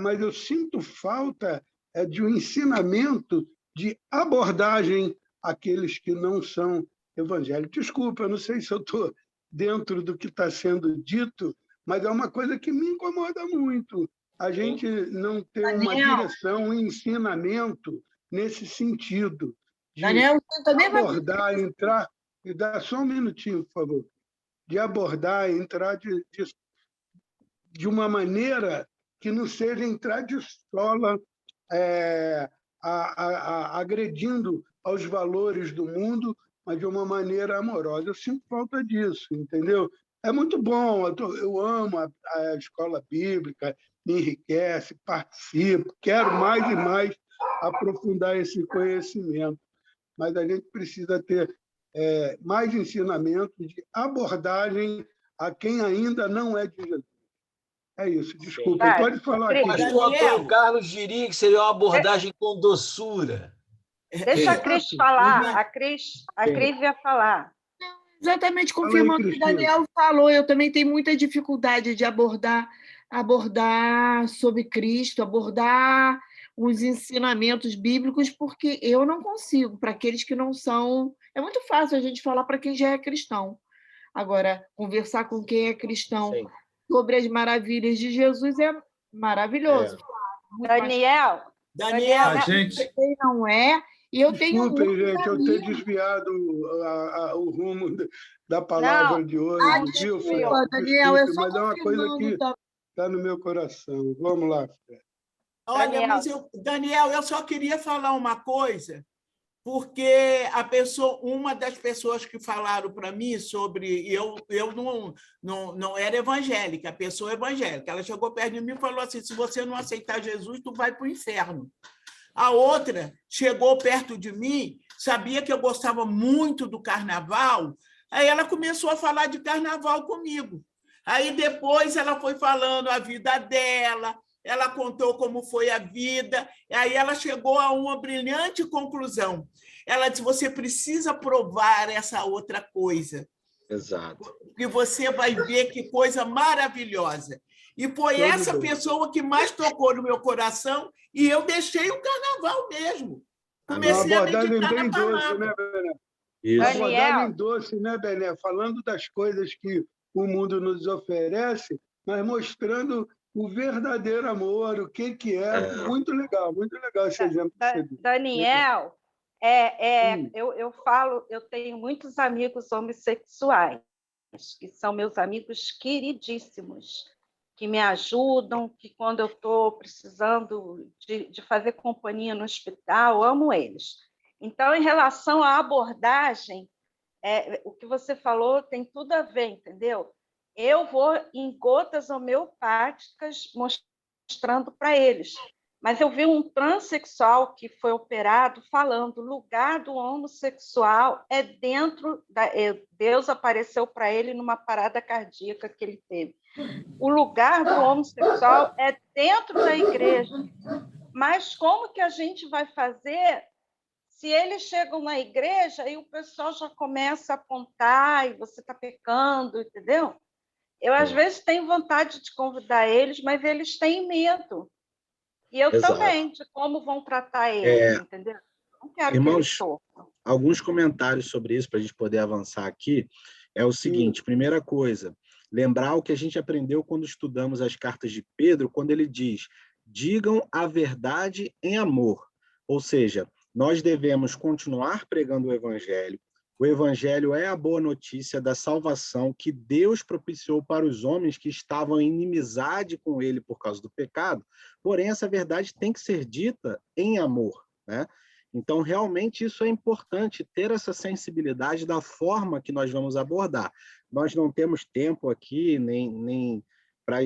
mas eu sinto falta de um ensinamento de abordagem àqueles que não são evangelho. Desculpa, eu não sei se eu estou dentro do que está sendo dito, mas é uma coisa que me incomoda muito. A gente não ter uma direção, um ensinamento nesse sentido, de Daniel, você também vai... abordar, entrar... Me dá só um minutinho, por favor. De abordar, entrar de uma maneira que não seja entrar de sola, agredindo aos valores do mundo, mas de uma maneira amorosa. Eu sinto falta disso, entendeu? É muito bom, eu amo a escola bíblica, me enriquece, participo, quero mais e mais aprofundar esse conhecimento, mas a gente precisa ter mais ensinamento de abordagem a quem ainda não é de Jesus. É isso, desculpa. Tá. Pode falar aqui. Pastor Antônio Carlos diria que seria uma abordagem com doçura. Deixa a Cris falar. A Cris ia falar. Exatamente, confirmando o que o Daniel falou, eu também tenho muita dificuldade de abordar sobre Cristo, abordar os ensinamentos bíblicos, porque eu não consigo, para aqueles que não são... É muito fácil a gente falar para quem já é cristão. Agora, conversar com quem é cristão sobre as maravilhas de Jesus é maravilhoso. Daniel, A gente... Quem não é... E eu tenho Desculpem, gente, eu ter desviado o rumo da palavra de hoje. Desculpa, Daniel, é só mas é uma coisa que está no meu coração. Vamos lá, Fred. Olha, Daniel, eu só queria falar uma coisa, porque uma das pessoas que falaram para mim sobre... Eu não era evangélica, a pessoa evangélica. Ela chegou perto de mim e falou assim, se você não aceitar Jesus, tu vai para o inferno. A outra chegou perto de mim, sabia que eu gostava muito do carnaval, aí ela começou a falar de carnaval comigo. Aí depois ela foi falando a vida dela, ela contou como foi a vida, aí ela chegou a uma brilhante conclusão. Ela disse, você precisa provar essa outra coisa. Exato. Porque você vai ver que coisa maravilhosa. E foi essa pessoa que mais tocou no meu coração e eu deixei o carnaval mesmo. Comecei a meditar na palavra. Uma abordagem doce, né, Bené? Falando das coisas que o mundo nos oferece, mas mostrando o verdadeiro amor, o que é. Muito legal esse exemplo. Daniel, eu tenho muitos amigos homossexuais, que são meus amigos queridíssimos, que me ajudam, que quando eu estou precisando de fazer companhia no hospital, amo eles. Então, em relação à abordagem, o que você falou tem tudo a ver, entendeu? Eu vou em gotas homeopáticas mostrando para eles. Mas eu vi um transexual que foi operado falando, o lugar do homossexual é dentro Deus apareceu para ele numa parada cardíaca que ele teve. O lugar do homossexual é dentro da igreja. Mas como que a gente vai fazer se eles chegam na igreja e o pessoal já começa a apontar e você está pecando, entendeu? Eu, às vezes, tenho vontade de convidar eles, mas eles têm medo. E eu também, de como vão tratar eles, entendeu? Não quero que eles sofram. Alguns comentários sobre isso, para a gente poder avançar aqui, é o seguinte, primeira coisa, lembrar o que a gente aprendeu quando estudamos as cartas de Pedro, quando ele diz, digam a verdade em amor. Ou seja, nós devemos continuar pregando o evangelho. O evangelho é a boa notícia da salvação que Deus propiciou para os homens que estavam em inimizade com ele por causa do pecado. Porém, essa verdade tem que ser dita em amor, né? Então, realmente, isso é importante, ter essa sensibilidade da forma que nós vamos abordar. Nós não temos tempo aqui, nem para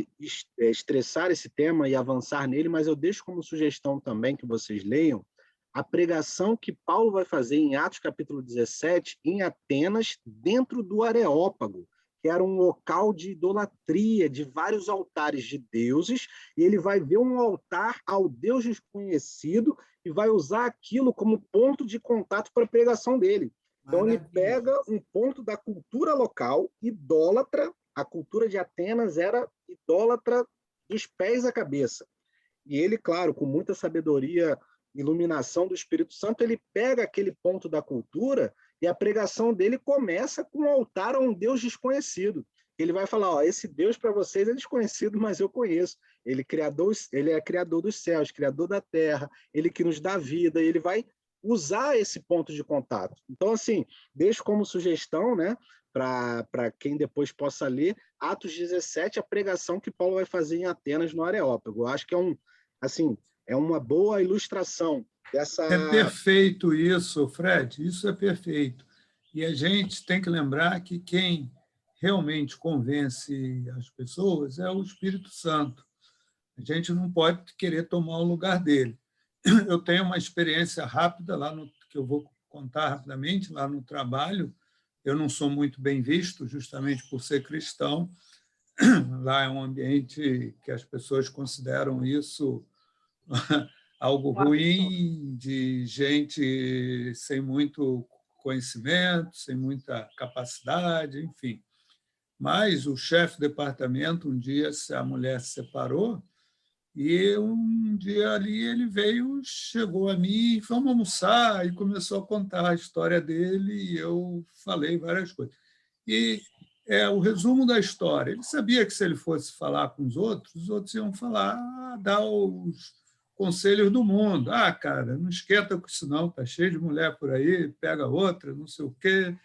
estressar esse tema e avançar nele, mas eu deixo como sugestão também que vocês leiam a pregação que Paulo vai fazer em Atos capítulo 17, em Atenas, dentro do Areópago, que era um local de idolatria, de vários altares de deuses, e ele vai ver um altar ao Deus desconhecido e vai usar aquilo como ponto de contato para a pregação dele. Então, ele pega um ponto da cultura local, idólatra, a cultura de Atenas era idólatra dos pés à cabeça. E ele, claro, com muita sabedoria, iluminação do Espírito Santo, ele pega aquele ponto da cultura E a pregação dele começa com um altar a um Deus desconhecido. Ele vai falar, ó, esse Deus para vocês é desconhecido, mas eu conheço. Ele é criador dos céus, criador da terra, ele que nos dá vida, ele vai usar esse ponto de contato. Então, assim, deixo como sugestão, né, para quem depois possa ler, Atos 17, a pregação que Paulo vai fazer em Atenas, no Areópago. Eu acho que é uma boa ilustração dessa... É perfeito isso, Fred, isso é perfeito. E a gente tem que lembrar que quem realmente convence as pessoas é o Espírito Santo. A gente não pode querer tomar o lugar dele. Eu tenho uma experiência rápida, que eu vou contar rapidamente, lá no trabalho. Eu não sou muito bem visto, justamente por ser cristão. Lá é um ambiente que as pessoas consideram isso algo ruim, de gente sem muito conhecimento, sem muita capacidade, enfim. Mas o chefe de departamento, um dia, a mulher se separou, e um dia ali ele chegou a mim, vamos almoçar, e começou a contar a história dele, e eu falei várias coisas. E o resumo da história. Ele sabia que se ele fosse falar com os outros iam falar, dar os conselhos do mundo. Cara, não esquenta com isso não, está cheio de mulher por aí, pega outra, não sei o quê.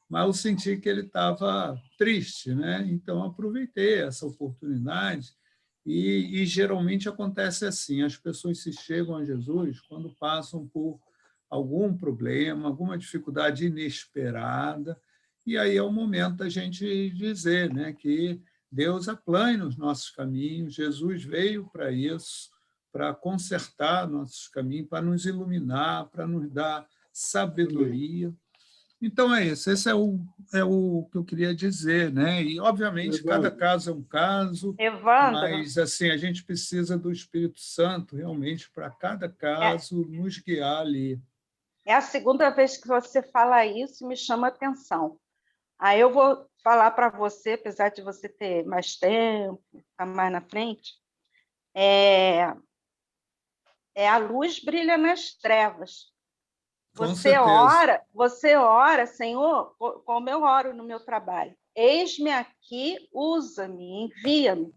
Mas eu senti que ele estava triste, né? Então aproveitei essa oportunidade e geralmente acontece assim, as pessoas se chegam a Jesus quando passam por algum problema, alguma dificuldade inesperada, e aí é o momento da gente dizer, né, que Deus aplane os nossos caminhos, Jesus veio para isso, para consertar nossos caminhos, para nos iluminar, para nos dar sabedoria. Então, é isso. Esse é o que eu queria dizer, né? E, obviamente, cada caso é um caso, mas assim, a gente precisa do Espírito Santo, realmente, para cada caso, nos guiar ali. É a segunda vez que você fala isso, me chama a atenção. Aí eu vou falar para você, apesar de você ter mais tempo, estar mais na frente, a luz brilha nas trevas. Você ora, Senhor, como eu oro no meu trabalho. Eis-me aqui, usa-me, envia-me.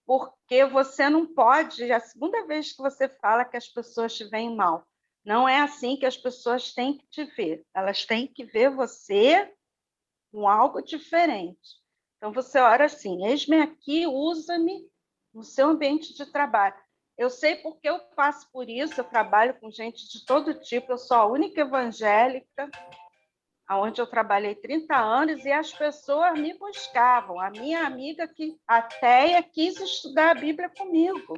Porque você não pode, é a segunda vez que você fala que as pessoas te veem mal. Não é assim que as pessoas têm que te ver. Elas têm que ver você com algo diferente. Então, você ora assim, eis-me aqui, usa-me no seu ambiente de trabalho. Eu sei porque eu passo por isso, eu trabalho com gente de todo tipo, eu sou a única evangélica, onde eu trabalhei 30 anos, e as pessoas me buscavam. A minha amiga, a Teia, quis estudar a Bíblia comigo,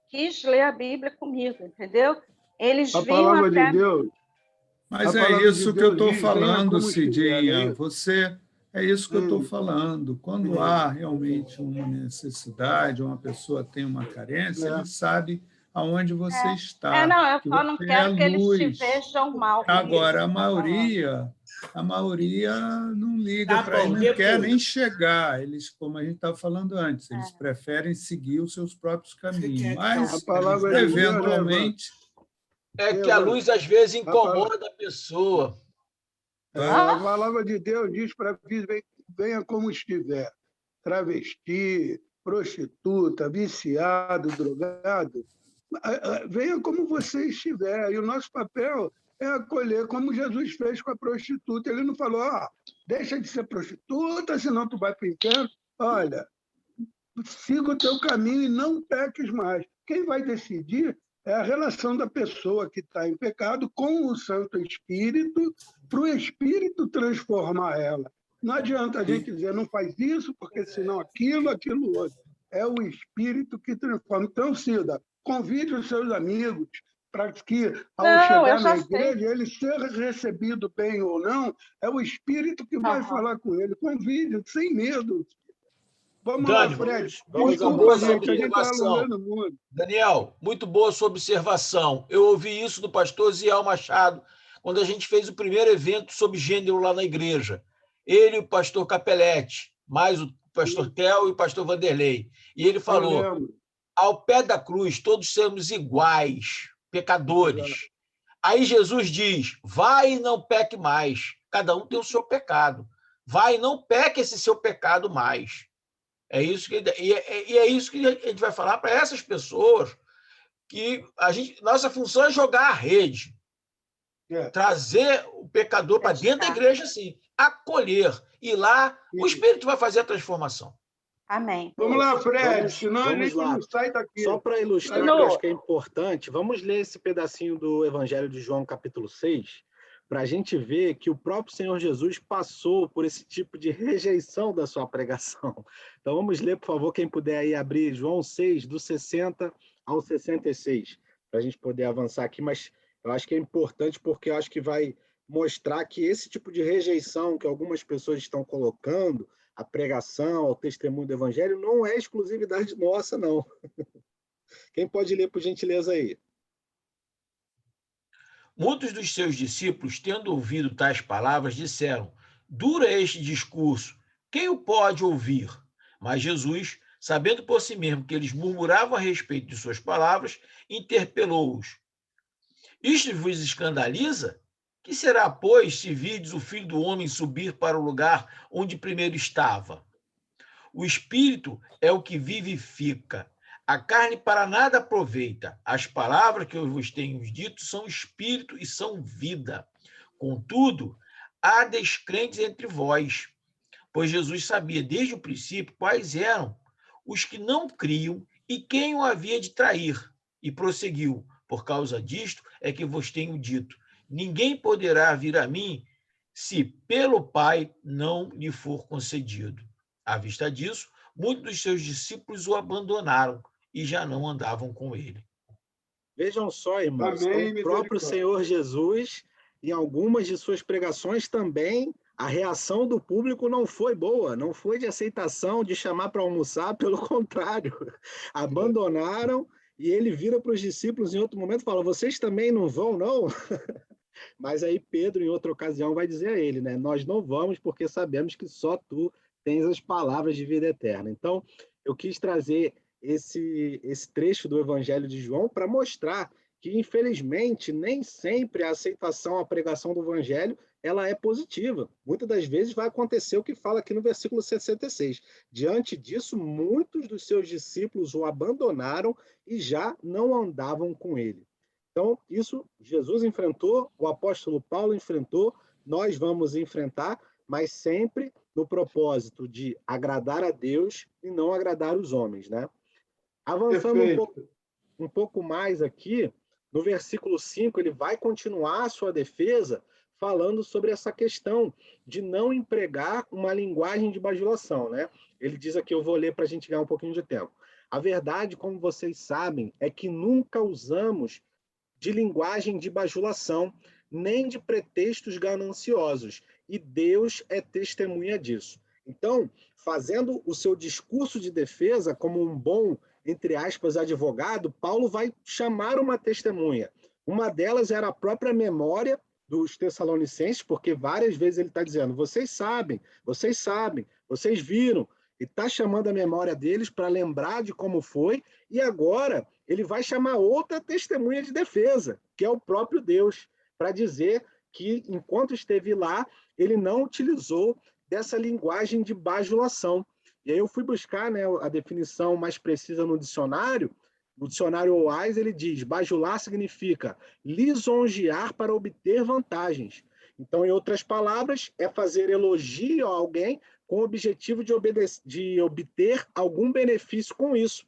quis ler a Bíblia comigo, entendeu? Eles vinham palavra até... de Deus. Mas é isso que eu estou falando, Cidinha. É isso que eu estou falando. Quando há realmente uma necessidade, uma pessoa tem uma carência, ele sabe aonde você está. Não, eu só não quero que eles te vejam mal. Agora, a maioria não liga para ele, não quer nem chegar. Eles, como a gente estava falando antes, eles preferem seguir os seus próprios caminhos. Mas, eventualmente... É que a luz, às vezes, incomoda a pessoa. A palavra de Deus diz para venha como estiver, travesti, prostituta, viciado, drogado, venha como você estiver. E o nosso papel é acolher, como Jesus fez com a prostituta. Ele não falou, deixa de ser prostituta, senão tu vai para o inferno. Olha, siga o teu caminho e não peques mais. Quem vai decidir é a relação da pessoa que está em pecado com o Santo Espírito, para o Espírito transformar ela. Não adianta a gente dizer, não faz isso, porque senão aquilo outro. É o Espírito que transforma. Então, Cida, convide os seus amigos para que, ao chegar na igreja, ele seja recebido bem ou não, é o Espírito que vai falar com ele. Convide, sem medo. Vamos lá, Fred. Desculpa, gente, a gente está alongando muito. Daniel, muito boa sua observação. Eu ouvi isso do pastor Ziel Machado, quando a gente fez o primeiro evento sobre gênero lá na igreja. Ele e o pastor Capelletti, mais o pastor Theo e o pastor Vanderlei. E ele falou, ao pé da cruz, todos somos iguais, pecadores. Aí Jesus diz, vai e não peque mais. Cada um tem o seu pecado. Vai e não peque esse seu pecado mais. É isso que, é isso que a gente vai falar para essas pessoas, que nossa função é jogar a rede. Trazer o pecador para dentro da igreja, sim. Acolher. E lá o Espírito vai fazer a transformação. Amém. Vamos lá, Fred, senão a gente lá. não sai daqui. Só para ilustrar, que eu acho que é importante, vamos ler esse pedacinho do Evangelho de João, capítulo 6, para a gente ver que o próprio Senhor Jesus passou por esse tipo de rejeição da sua pregação. Então vamos ler, por favor, quem puder aí abrir João 6, do 60 ao 66, para a gente poder avançar aqui, mas eu acho que é importante porque eu acho que vai mostrar que esse tipo de rejeição que algumas pessoas estão colocando, a pregação, o testemunho do Evangelho, não é exclusividade nossa, não. Quem pode ler, por gentileza, aí? Muitos dos seus discípulos, tendo ouvido tais palavras, disseram, duro é este discurso, quem o pode ouvir? Mas Jesus, sabendo por si mesmo que eles murmuravam a respeito de suas palavras, interpelou-os. Isto vos escandaliza? Que será, pois, se virdes o Filho do Homem subir para o lugar onde primeiro estava? O Espírito é o que vivifica. A carne para nada aproveita. As palavras que eu vos tenho dito são Espírito e são vida. Contudo, há descrentes entre vós, pois Jesus sabia desde o princípio quais eram os que não criam e quem o havia de trair. E prosseguiu, por causa disto é que vos tenho dito, ninguém poderá vir a mim se pelo Pai não lhe for concedido. À vista disso, muitos dos seus discípulos o abandonaram e já não andavam com ele. Vejam só, irmãos, Amém, o próprio Senhor Jesus, em algumas de suas pregações também, a reação do público não foi boa, não foi de aceitação, de chamar para almoçar, pelo contrário, abandonaram, e ele vira para os discípulos em outro momento e fala, vocês também não vão, não? Mas aí Pedro, em outra ocasião, vai dizer a ele, né? Nós não vamos porque sabemos que só tu tens as palavras de vida eterna. Então, eu quis trazer esse trecho do Evangelho de João para mostrar que, infelizmente, nem sempre a aceitação, a pregação do Evangelho, ela é positiva. Muitas das vezes vai acontecer o que fala aqui no versículo 66. Diante disso, muitos dos seus discípulos o abandonaram e já não andavam com ele. Então, isso Jesus enfrentou, o apóstolo Paulo enfrentou, nós vamos enfrentar, mas sempre no propósito de agradar a Deus e não agradar os homens, né? Avançando um pouco mais aqui, no versículo 5, ele vai continuar a sua defesa falando sobre essa questão de não empregar uma linguagem de bajulação, né? Ele diz aqui, eu vou ler para a gente ganhar um pouquinho de tempo. A verdade, como vocês sabem, é que nunca usamos de linguagem de bajulação, nem de pretextos gananciosos, e Deus é testemunha disso. Então, fazendo o seu discurso de defesa como um bom, entre aspas, advogado, Paulo vai chamar uma testemunha. Uma delas era a própria memória dos Tessalonicenses, porque várias vezes ele está dizendo, vocês sabem, vocês viram, e está chamando a memória deles para lembrar de como foi, e agora ele vai chamar outra testemunha de defesa, que é o próprio Deus, para dizer que, enquanto esteve lá, ele não utilizou dessa linguagem de bajulação. E aí eu fui buscar, né, a definição mais precisa no dicionário Wise, ele diz, bajular significa lisonjear para obter vantagens. Então, em outras palavras, é fazer elogio a alguém com o objetivo de obter algum benefício com isso.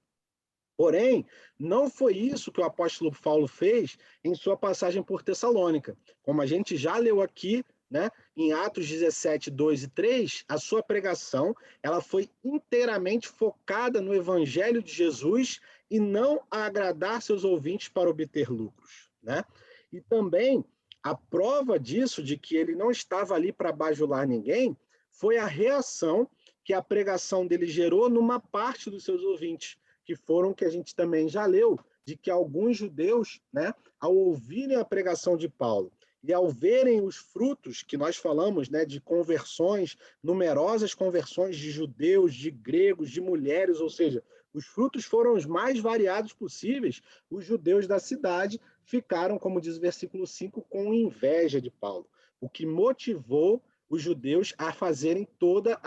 Porém, não foi isso que o apóstolo Paulo fez em sua passagem por Tessalônica. Como a gente já leu aqui, né, em Atos 17, 2 e 3, a sua pregação ela foi inteiramente focada no Evangelho de Jesus e não a agradar seus ouvintes para obter lucros, né? E também a prova disso, de que ele não estava ali para bajular ninguém, foi a reação que a pregação dele gerou numa parte dos seus ouvintes, que foram, que a gente também já leu, de que alguns judeus, né, ao ouvirem a pregação de Paulo e ao verem os frutos que nós falamos, né, de conversões, numerosas conversões de judeus, de gregos, de mulheres, ou seja, Os frutos foram os mais variados possíveis. Os judeus da cidade ficaram, como diz o versículo 5, com inveja de Paulo, o que motivou os judeus a fazerem toda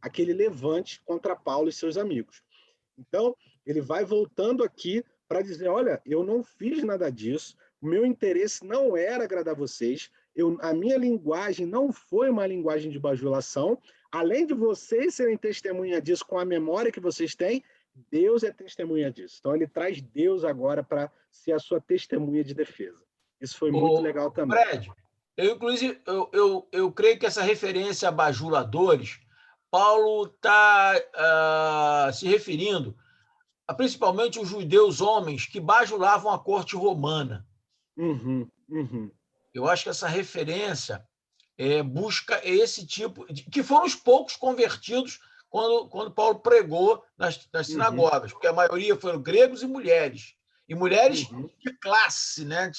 aquele levante contra Paulo e seus amigos. Então, ele vai voltando aqui para dizer, olha, eu não fiz nada disso, o meu interesse não era agradar vocês, a minha linguagem não foi uma linguagem de bajulação, além de vocês serem testemunha disso com a memória que vocês têm, Deus é testemunha disso. Então, ele traz Deus agora para ser a sua testemunha de defesa. Isso foi muito legal também. Fred, inclusive, eu creio que essa referência a bajuladores, Paulo está se referindo a principalmente os judeus homens que bajulavam a corte romana. Eu acho que essa referência busca esse tipo, que foram os poucos convertidos quando Paulo pregou nas sinagogas, porque a maioria foram gregos e mulheres de classe, né?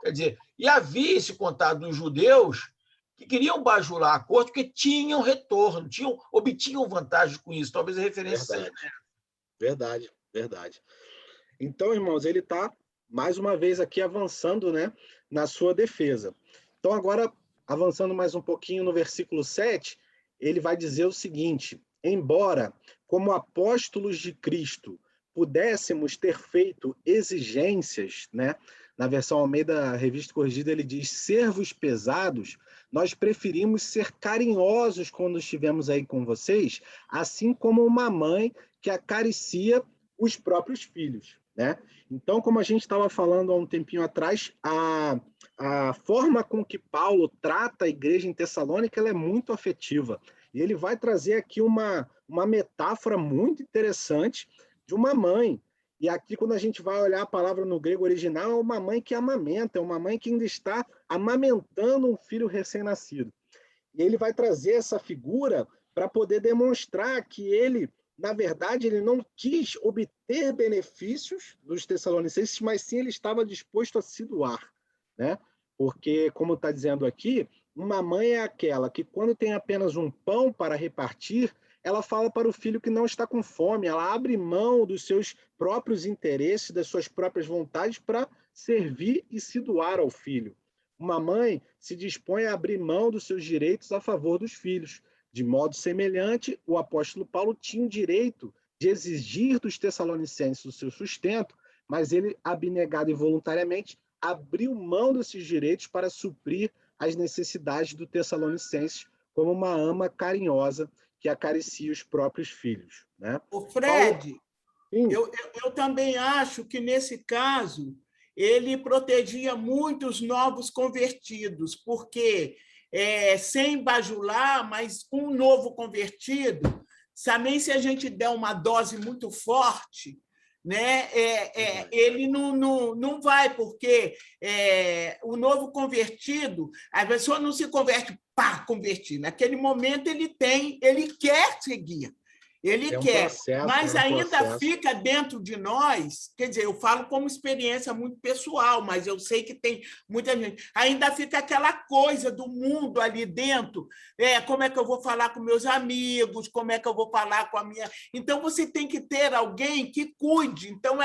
Quer dizer, e havia esse contato dos judeus que queriam bajular a corte porque tinham retorno, obtinham vantagem com isso. Talvez a referência seja. Verdade. Então, irmãos, ele está, mais uma vez, aqui avançando, né, na sua defesa. Então, agora, avançando mais um pouquinho no versículo 7, ele vai dizer o seguinte: embora, como apóstolos de Cristo, pudéssemos ter feito exigências, né? Na versão Almeida Revista Corrigida, ele diz servos pesados, nós preferimos ser carinhosos quando estivemos aí com vocês, assim como uma mãe que acaricia os próprios filhos, né? Então, como a gente estava falando há um tempinho atrás, a forma com que Paulo trata a igreja em Tessalônica, ela é muito afetiva. E ele vai trazer aqui uma metáfora muito interessante de uma mãe. E aqui, quando a gente vai olhar a palavra no grego original, é uma mãe que amamenta, é uma mãe que ainda está amamentando um filho recém-nascido. E ele vai trazer essa figura para poder demonstrar que ele, na verdade, ele não quis obter benefícios dos tessalonicenses, mas sim ele estava disposto a se doar, né? Porque, como está dizendo aqui, uma mãe é aquela que, quando tem apenas um pão para repartir, ela fala para o filho que não está com fome, ela abre mão dos seus próprios interesses, das suas próprias vontades para servir e se doar ao filho. Uma mãe se dispõe a abrir mão dos seus direitos a favor dos filhos. De modo semelhante, o apóstolo Paulo tinha o direito de exigir dos tessalonicenses o seu sustento, mas ele, abnegado involuntariamente, abriu mão desses direitos para suprir as necessidades do Tessalonicenses, como uma ama carinhosa que acaricia os próprios filhos, né? O Fred, eu também acho que, nesse caso, ele protegia muito os novos convertidos, porque, sem bajular, mas com um novo convertido, também se a gente der uma dose muito forte, né, ele não vai, porque o novo convertido, a pessoa não se converte para convertir. Naquele momento ele quer seguir. Ele quer, mas ainda fica dentro de nós, quer dizer, eu falo como experiência muito pessoal, mas eu sei que tem muita gente, ainda fica aquela coisa do mundo ali dentro, como é que eu vou falar com meus amigos, como é que eu vou falar com a minha... Então, você tem que ter alguém que cuide. Então,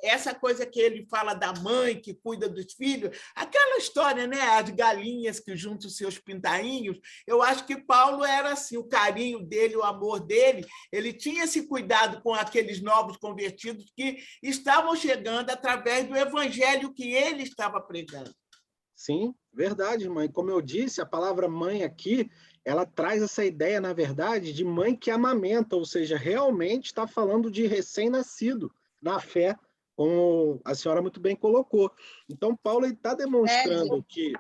essa coisa que ele fala da mãe que cuida dos filhos, aquela história, né, as galinhas que juntam os seus pintainhos, eu acho que Paulo era assim, o carinho dele, o amor dele, ele tinha esse cuidado com aqueles novos convertidos que estavam chegando através do evangelho que ele estava pregando. Sim, verdade, mãe. Como eu disse, a palavra mãe aqui, ela traz essa ideia, na verdade, de mãe que amamenta, ou seja, realmente está falando de recém-nascido na fé, como a senhora muito bem colocou. Então, Paulo está demonstrando que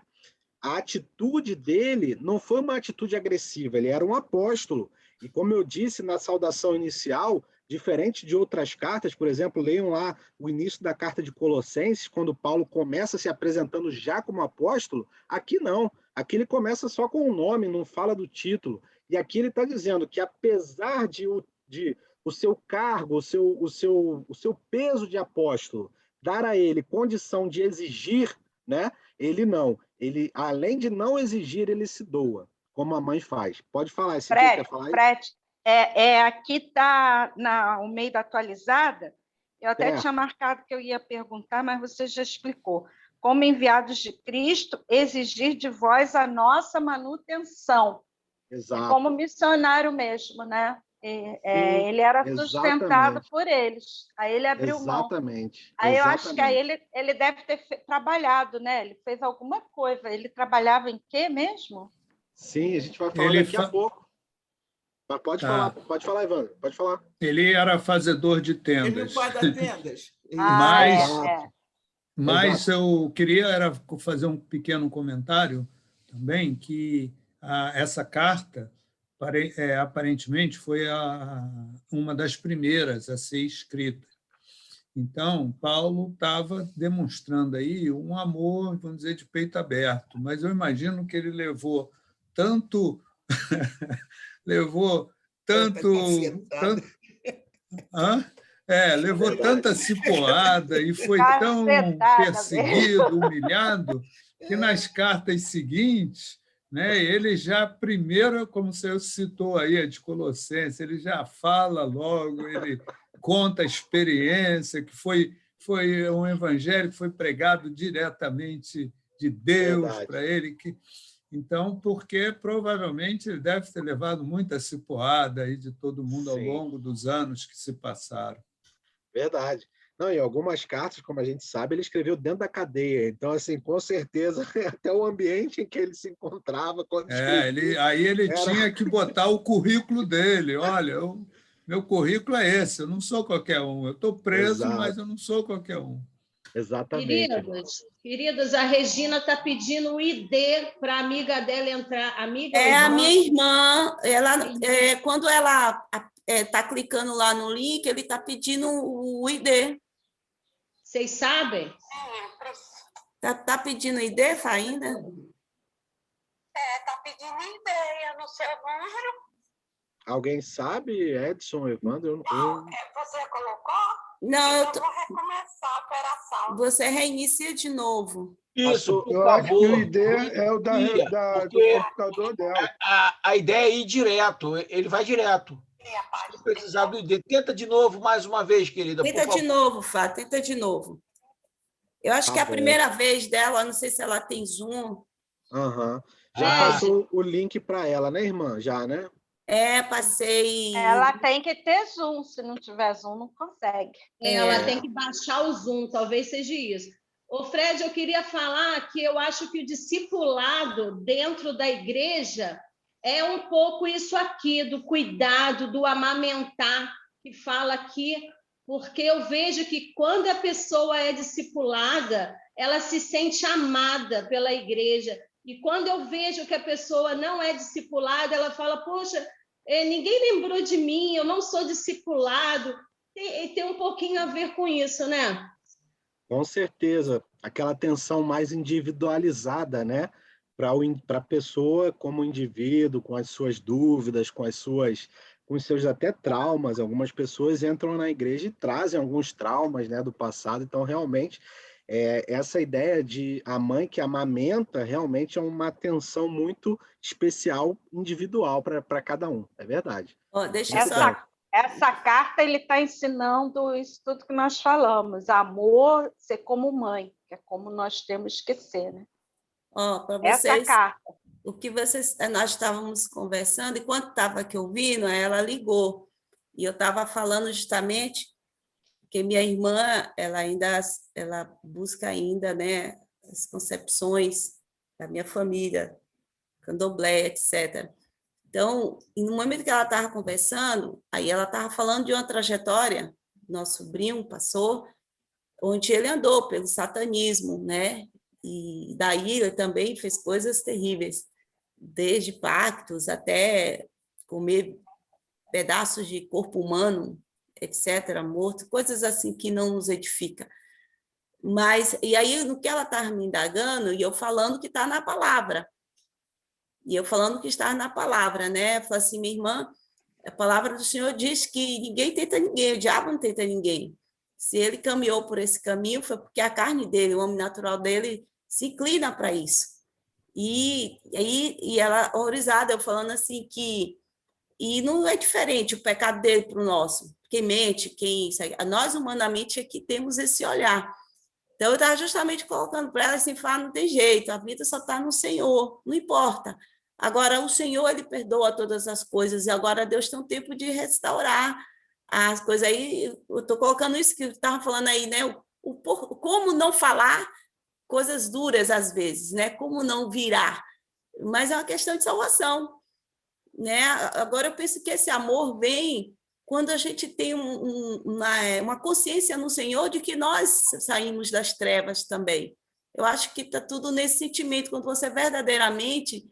a atitude dele não foi uma atitude agressiva, ele era um apóstolo. E como eu disse na saudação inicial, diferente de outras cartas, por exemplo, leiam lá o início da carta de Colossenses, quando Paulo começa se apresentando já como apóstolo, aqui não. Aqui ele começa só com o nome, não fala do título. E aqui ele está dizendo que, apesar de o seu cargo, o seu peso de apóstolo, dar a ele condição de exigir, né? Ele não. Ele, além de não exigir, ele se doa, como a mãe faz. Pode falar. Fred, Aqui está o meio da atualizada. Eu até tinha marcado que eu ia perguntar, mas você já explicou. Como enviados de Cristo, exigir de vós a nossa manutenção. Exato. Como missionário mesmo, né? Ele era sustentado por eles. Aí ele abriu mão. Aí eu acho que aí ele deve ter trabalhado, né? Ele fez alguma coisa. Ele trabalhava em quê mesmo? Sim, a gente vai falar daqui a pouco. Mas pode falar, Evandro, pode falar. Ele era fazedor de tendas. Ele não guarda tendas. Mas eu queria fazer um pequeno comentário também, que essa carta, aparentemente, foi uma das primeiras a ser escrita. Então, Paulo estava demonstrando aí um amor, vamos dizer, de peito aberto, mas eu imagino que ele levou tanto levou tanta cipoada e foi tão perseguido, humilhado, que nas cartas seguintes, né, ele já primeiro, como você citou aí, a de Colossenses, ele já fala logo, ele conta a experiência, que foi um evangelho que foi pregado diretamente de Deus para ele, então, porque provavelmente ele deve ter levado muita cipoada aí de todo mundo ao longo dos anos que se passaram. Verdade. Não, e algumas cartas, como a gente sabe, ele escreveu dentro da cadeia. Então, assim, com certeza, até o ambiente em que ele se encontrava quando ele tinha que botar o currículo dele. Olha, meu currículo é esse, eu não sou qualquer um. Eu estou preso, mas eu não sou qualquer um. Exatamente. Queridos, a Regina está pedindo o ID para a amiga dela entrar. A minha irmã. Quando ela está clicando lá no link, ele está pedindo o ID. Vocês sabem? Está pedindo ID, Faína? Está pedindo ID, eu não sei o número. Alguém sabe, Edson, Evandro? Você colocou? Não, eu vou recomeçar a operação. Você reinicia de novo. Isso, por eu favor. Acho que o ID é o do computador dela. A ideia é ir direto, ele vai direto. Se precisar do ID, tenta de novo, mais uma vez, querida. Tenta de novo, Fá, tenta de novo. Eu acho que é a primeira vez dela, não sei se ela tem Zoom. Já passou o link para ela, né, irmã? Já, né? Passei. Ela tem que ter Zoom, se não tiver Zoom, não consegue. Ela tem que baixar o Zoom, talvez seja isso. Ô, Fred, eu queria falar que eu acho que o discipulado dentro da igreja é um pouco isso aqui, do cuidado, do amamentar, que fala aqui, porque eu vejo que quando a pessoa é discipulada, ela se sente amada pela igreja. E quando eu vejo que a pessoa não é discipulada, ela fala, poxa, ninguém lembrou de mim, eu não sou discipulado. Tem um pouquinho a ver com isso, né? Com certeza. Aquela atenção mais individualizada, né? Para a pessoa como indivíduo, com as suas dúvidas, com os seus até traumas. Algumas pessoas entram na igreja e trazem alguns traumas, né, do passado. Então, realmente, essa ideia de a mãe que amamenta realmente é uma atenção muito especial, individual para cada um. É verdade. Essa carta ele está ensinando isso tudo que nós falamos. Amor, ser como mãe, que é como nós temos que ser, né? Para vocês, essa carta. O que nós estávamos conversando, enquanto estava aqui ouvindo, ela ligou. E eu estava falando justamente que minha irmã, ela busca ainda, né, as concepções da minha família, candomblé, etc. Então, no momento que ela estava conversando, aí ela estava falando de uma trajetória, nosso sobrinho passou, onde ele andou pelo satanismo, né? E daí ele também fez coisas terríveis, desde pactos até comer pedaços de corpo humano, etc., morto, coisas assim que não nos edificam. Mas, e aí, no que ela estava me indagando, e eu falando que está na palavra, e eu falando que está na palavra, né? Eu falei assim, minha irmã, a palavra do Senhor diz que ninguém tenta ninguém, o diabo não tenta ninguém. Se ele caminhou por esse caminho, foi porque a carne dele, o homem natural dele, se inclina para isso. E ela, horrorizada, eu falando assim que E não é diferente o pecado dele para o nosso. Quem mente, quem... Nós, humanamente, é que temos esse olhar. Então, eu estava justamente colocando para ela assim, falar, não tem jeito, a vida só está no Senhor, não importa. Agora, o Senhor, ele perdoa todas as coisas, e agora Deus tem um tempo de restaurar as coisas. Aí, eu estou colocando isso que eu estava falando aí, né? Como não falar coisas duras, às vezes, né? Como não virar. Mas é uma questão de salvação, né? Agora, eu penso que esse amor vem quando a gente tem uma consciência no Senhor de que nós saímos das trevas também. Eu acho que está tudo nesse sentimento, quando você verdadeiramente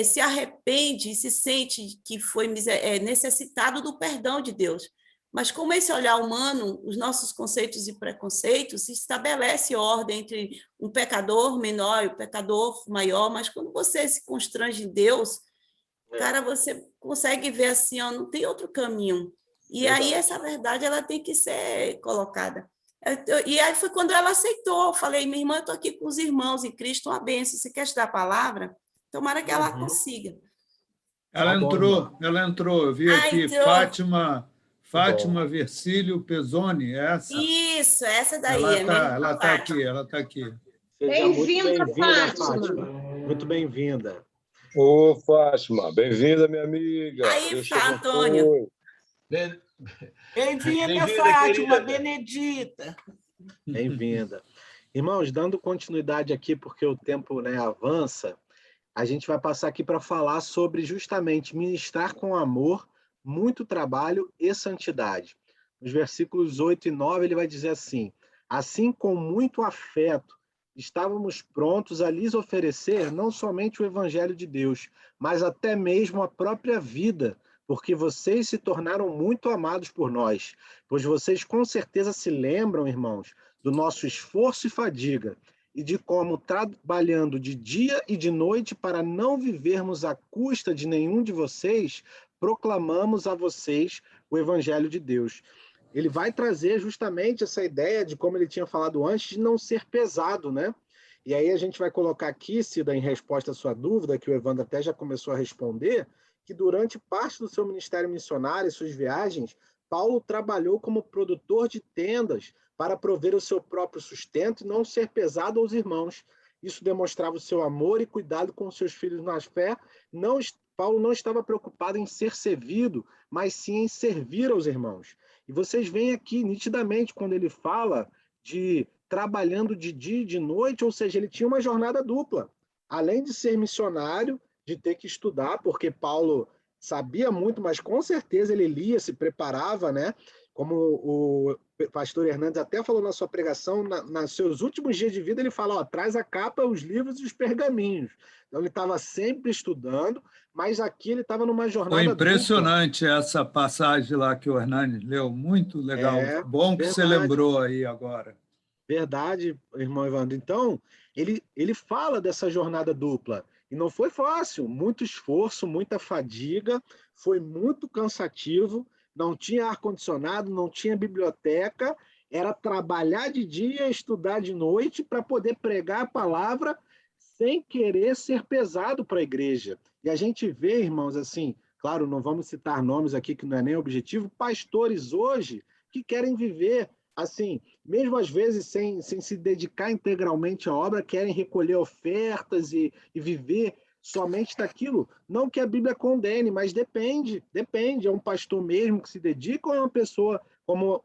se arrepende e se sente que foi necessitado do perdão de Deus. Mas como esse olhar humano, os nossos conceitos e preconceitos, se estabelece ordem entre um pecador menor e um pecador maior, mas quando você se constrange em Deus, cara, você consegue ver assim, ó, não tem outro caminho. E aí essa verdade ela tem que ser colocada. E aí foi quando ela aceitou. Eu falei, minha irmã, eu estou aqui com os irmãos em Cristo, uma bênção. Você quer estudar a palavra? Tomara que ela consiga. Ela entrou. Eu vi aqui, entrou. Fátima Versilio Pezzoni, essa? Isso, essa daí. Ela está aqui. Bem-vinda, Fátima. Muito bem-vinda. Ô, Fátima, bem-vinda, minha amiga. Aí, Antônio. Bem-vinda, Fátima, Benedita. Bem-vinda. Irmãos, dando continuidade aqui, porque o tempo, né, avança, a gente vai passar aqui para falar sobre justamente ministrar com amor, muito trabalho e santidade. Nos versículos 8 e 9, ele vai dizer assim: assim, com muito afeto, estávamos prontos a lhes oferecer não somente o Evangelho de Deus, mas até mesmo a própria vida, porque vocês se tornaram muito amados por nós, pois vocês com certeza se lembram, irmãos, do nosso esforço e fadiga, e de como, trabalhando de dia e de noite para não vivermos à custa de nenhum de vocês, proclamamos a vocês o Evangelho de Deus. Ele vai trazer justamente essa ideia de, como ele tinha falado antes, de não ser pesado, né? E aí a gente vai colocar aqui, Cida, em resposta à sua dúvida, que o Evandro até já começou a responder, que durante parte do seu ministério missionário e suas viagens, Paulo trabalhou como produtor de tendas para prover o seu próprio sustento e não ser pesado aos irmãos. Isso demonstrava o seu amor e cuidado com seus filhos na fé. Paulo não estava preocupado em ser servido, mas sim em servir aos irmãos. E vocês veem aqui nitidamente quando ele fala de trabalhando de dia e de noite, ou seja, ele tinha uma jornada dupla. Além de ser missionário, de ter que estudar, porque Paulo sabia muito, mas com certeza ele lia, se preparava, né? Como o pastor Hernandes até falou na sua pregação, nos seus últimos dias de vida, ele fala, ó, traz a capa, os livros e os pergaminhos. Então, ele estava sempre estudando, mas aqui ele estava numa jornada Foi impressionante dupla. Essa passagem lá que o Hernandes leu, muito legal. Bom que você lembrou aí agora. Verdade, irmão Evandro. Então, ele fala dessa jornada dupla, e não foi fácil, muito esforço, muita fadiga, foi muito cansativo, não tinha ar-condicionado, não tinha biblioteca, era trabalhar de dia, estudar de noite para poder pregar a palavra sem querer ser pesado para a igreja. E a gente vê, irmãos, assim, claro, não vamos citar nomes aqui que não é nem objetivo, pastores hoje que querem viver, assim, mesmo às vezes sem se dedicar integralmente à obra, querem recolher ofertas e viver somente daquilo. Não que a Bíblia condene, mas depende. É um pastor mesmo que se dedica ou é uma pessoa, como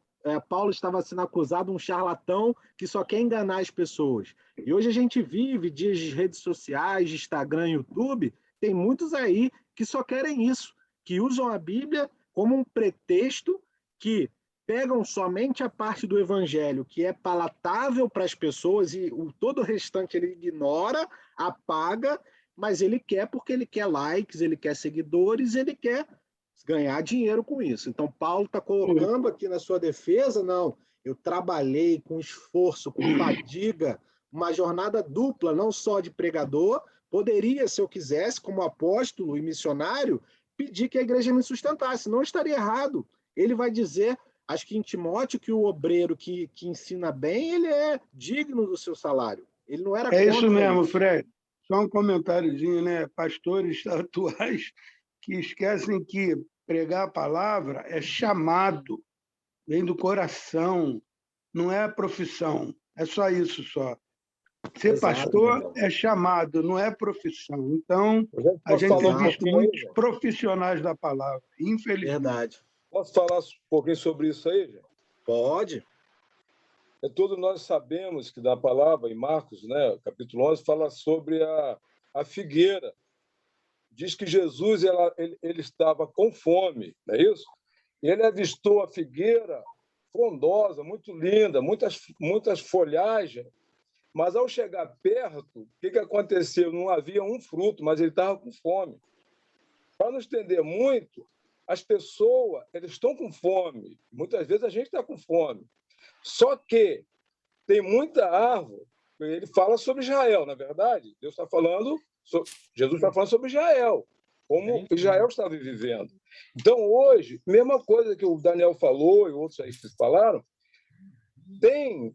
Paulo estava sendo acusado, um charlatão que só quer enganar as pessoas. E hoje a gente vive dias de redes sociais, de Instagram, YouTube, tem muitos aí que só querem isso, que usam a Bíblia como um pretexto, que pegam somente a parte do evangelho que é palatável para as pessoas e todo o restante ele ignora, apaga, mas ele quer porque ele quer likes, ele quer seguidores, ele quer ganhar dinheiro com isso. Então, Paulo está colocando aqui na sua defesa, não, eu trabalhei com esforço, com fadiga, uma jornada dupla, não só de pregador, poderia, se eu quisesse, como apóstolo e missionário, pedir que a igreja me sustentasse, não estaria errado. Ele vai dizer, acho que em Timóteo, que o obreiro que ensina bem, ele é digno do seu salário. Ele não era contra isso mesmo, Fred. Só um comentáriozinho, né? Pastores atuais que esquecem que pregar a palavra é chamado, vem do coração, não é profissão. É só isso só. Ser pastor é chamado, não é profissão. Então, a gente tem visto muitos profissionais da palavra, infelizmente. Verdade. Posso falar um pouquinho sobre isso aí, gente? Pode. Todos nós sabemos que na palavra, em Marcos, né, capítulo 11, fala sobre a figueira. Diz que Jesus ele estava com fome, não é isso? E ele avistou a figueira frondosa, muito linda, muitas folhagens, mas ao chegar perto, o que aconteceu? Não havia um fruto, mas ele estava com fome. Para não estender muito, as pessoas eles estão com fome. Muitas vezes a gente está com fome. Só que tem muita árvore. Ele fala sobre Israel, na verdade. Jesus está falando sobre Israel, como Israel estava vivendo. Então, hoje, mesma coisa que o Daniel falou e outros aí que falaram, tem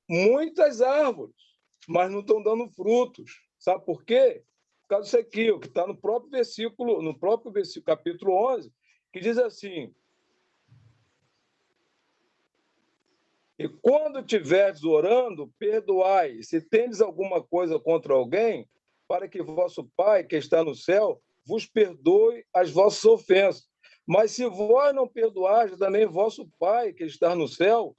muitas árvores, mas não estão dando frutos. Sabe por quê? Por causa disso aqui, o que está no próprio versículo, capítulo 11, que diz assim: e quando estiveres orando, perdoai, se tendes alguma coisa contra alguém, para que vosso Pai, que está no céu, vos perdoe as vossas ofensas. Mas se vós não perdoardes também vosso Pai, que está no céu,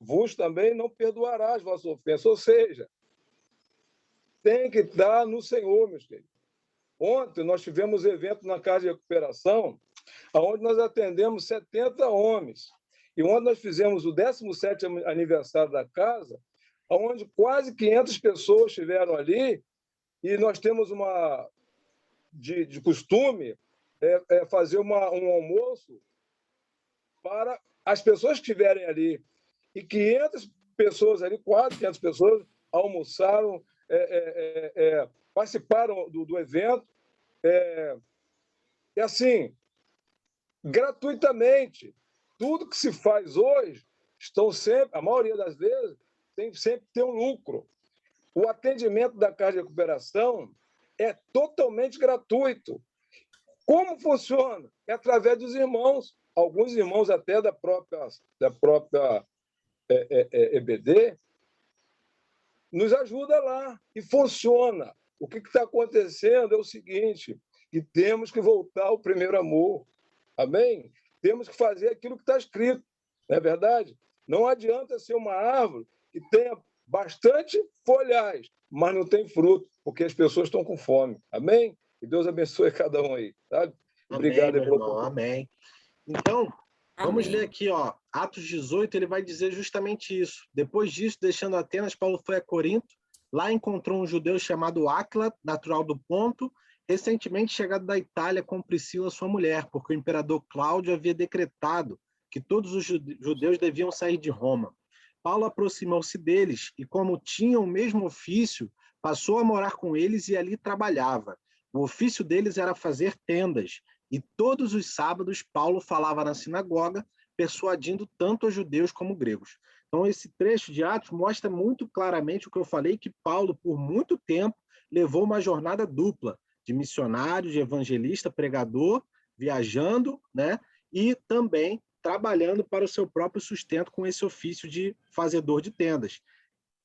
vos também não perdoará as vossas ofensas. Ou seja, tem que estar no Senhor, meus queridos. Ontem nós tivemos evento na Casa de Recuperação, onde nós atendemos 70 homens. E ontem nós fizemos o 17º aniversário da casa, onde quase 500 pessoas estiveram ali, e nós temos de costume fazer um almoço para as pessoas que estiverem ali. E 500 pessoas ali, quase 500 pessoas, almoçaram, participaram do evento, e assim, gratuitamente. Tudo que se faz hoje, a maioria das vezes, sempre tem um lucro. O atendimento da Casa de Recuperação é totalmente gratuito. Como funciona? É através dos irmãos. Alguns irmãos até da própria EBD nos ajuda lá e funciona. O que está acontecendo é o seguinte, que temos que voltar ao primeiro amor. Amém? Temos que fazer aquilo que está escrito, não é verdade? Não adianta ser uma árvore que tenha bastante folhagem, mas não tem fruto, porque as pessoas estão com fome. Amém? E Deus abençoe cada um aí. Tá? Obrigado. Amém, meu irmão. Amém. Então, vamos ler aqui, ó, Atos 18, ele vai dizer justamente isso. Depois disso, deixando Atenas, Paulo foi a Corinto. Lá encontrou um judeu chamado Áquila, natural do Ponto, recentemente chegado da Itália com Priscila, sua mulher, porque o imperador Cláudio havia decretado que todos os judeus deviam sair de Roma. Paulo aproximou-se deles e, como tinham o mesmo ofício, passou a morar com eles e ali trabalhava. O ofício deles era fazer tendas, e todos os sábados Paulo falava na sinagoga, persuadindo tanto os judeus como gregos. Então, esse trecho de Atos mostra muito claramente o que eu falei, que Paulo, por muito tempo, levou uma jornada dupla, de missionário, de evangelista, pregador, viajando, né? E também trabalhando para o seu próprio sustento com esse ofício de fazedor de tendas.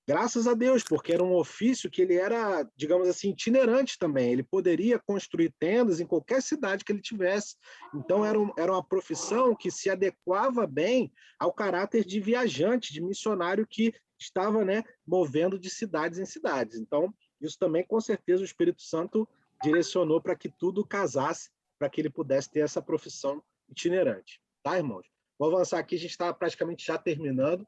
Graças a Deus, porque era um ofício que ele era, digamos assim, itinerante também. Ele poderia construir tendas em qualquer cidade que ele tivesse. Então, era uma profissão que se adequava bem ao caráter de viajante, de missionário que estava, né, movendo de cidades em cidades. Então, isso também, com certeza, o Espírito Santo direcionou para que tudo casasse, para que ele pudesse ter essa profissão itinerante. Tá, irmãos? Vou avançar aqui, a gente está praticamente já terminando.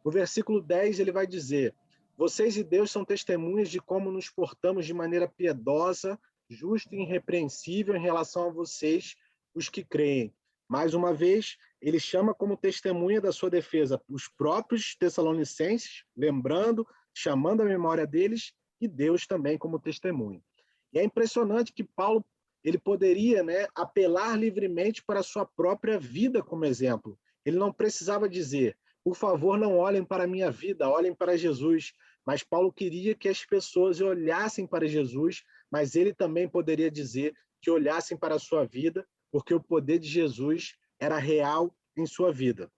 No versículo 10, ele vai dizer: vocês e Deus são testemunhas de como nos portamos de maneira piedosa, justa e irrepreensível em relação a vocês, os que creem. Mais uma vez, ele chama como testemunha da sua defesa os próprios tessalonicenses, lembrando, chamando a memória deles, e Deus também como testemunha. E é impressionante que Paulo ele poderia, né, apelar livremente para a sua própria vida como exemplo. Ele não precisava dizer: por favor, não olhem para a minha vida, olhem para Jesus. Mas Paulo queria que as pessoas olhassem para Jesus, mas ele também poderia dizer que olhassem para a sua vida, porque o poder de Jesus era real em sua vida.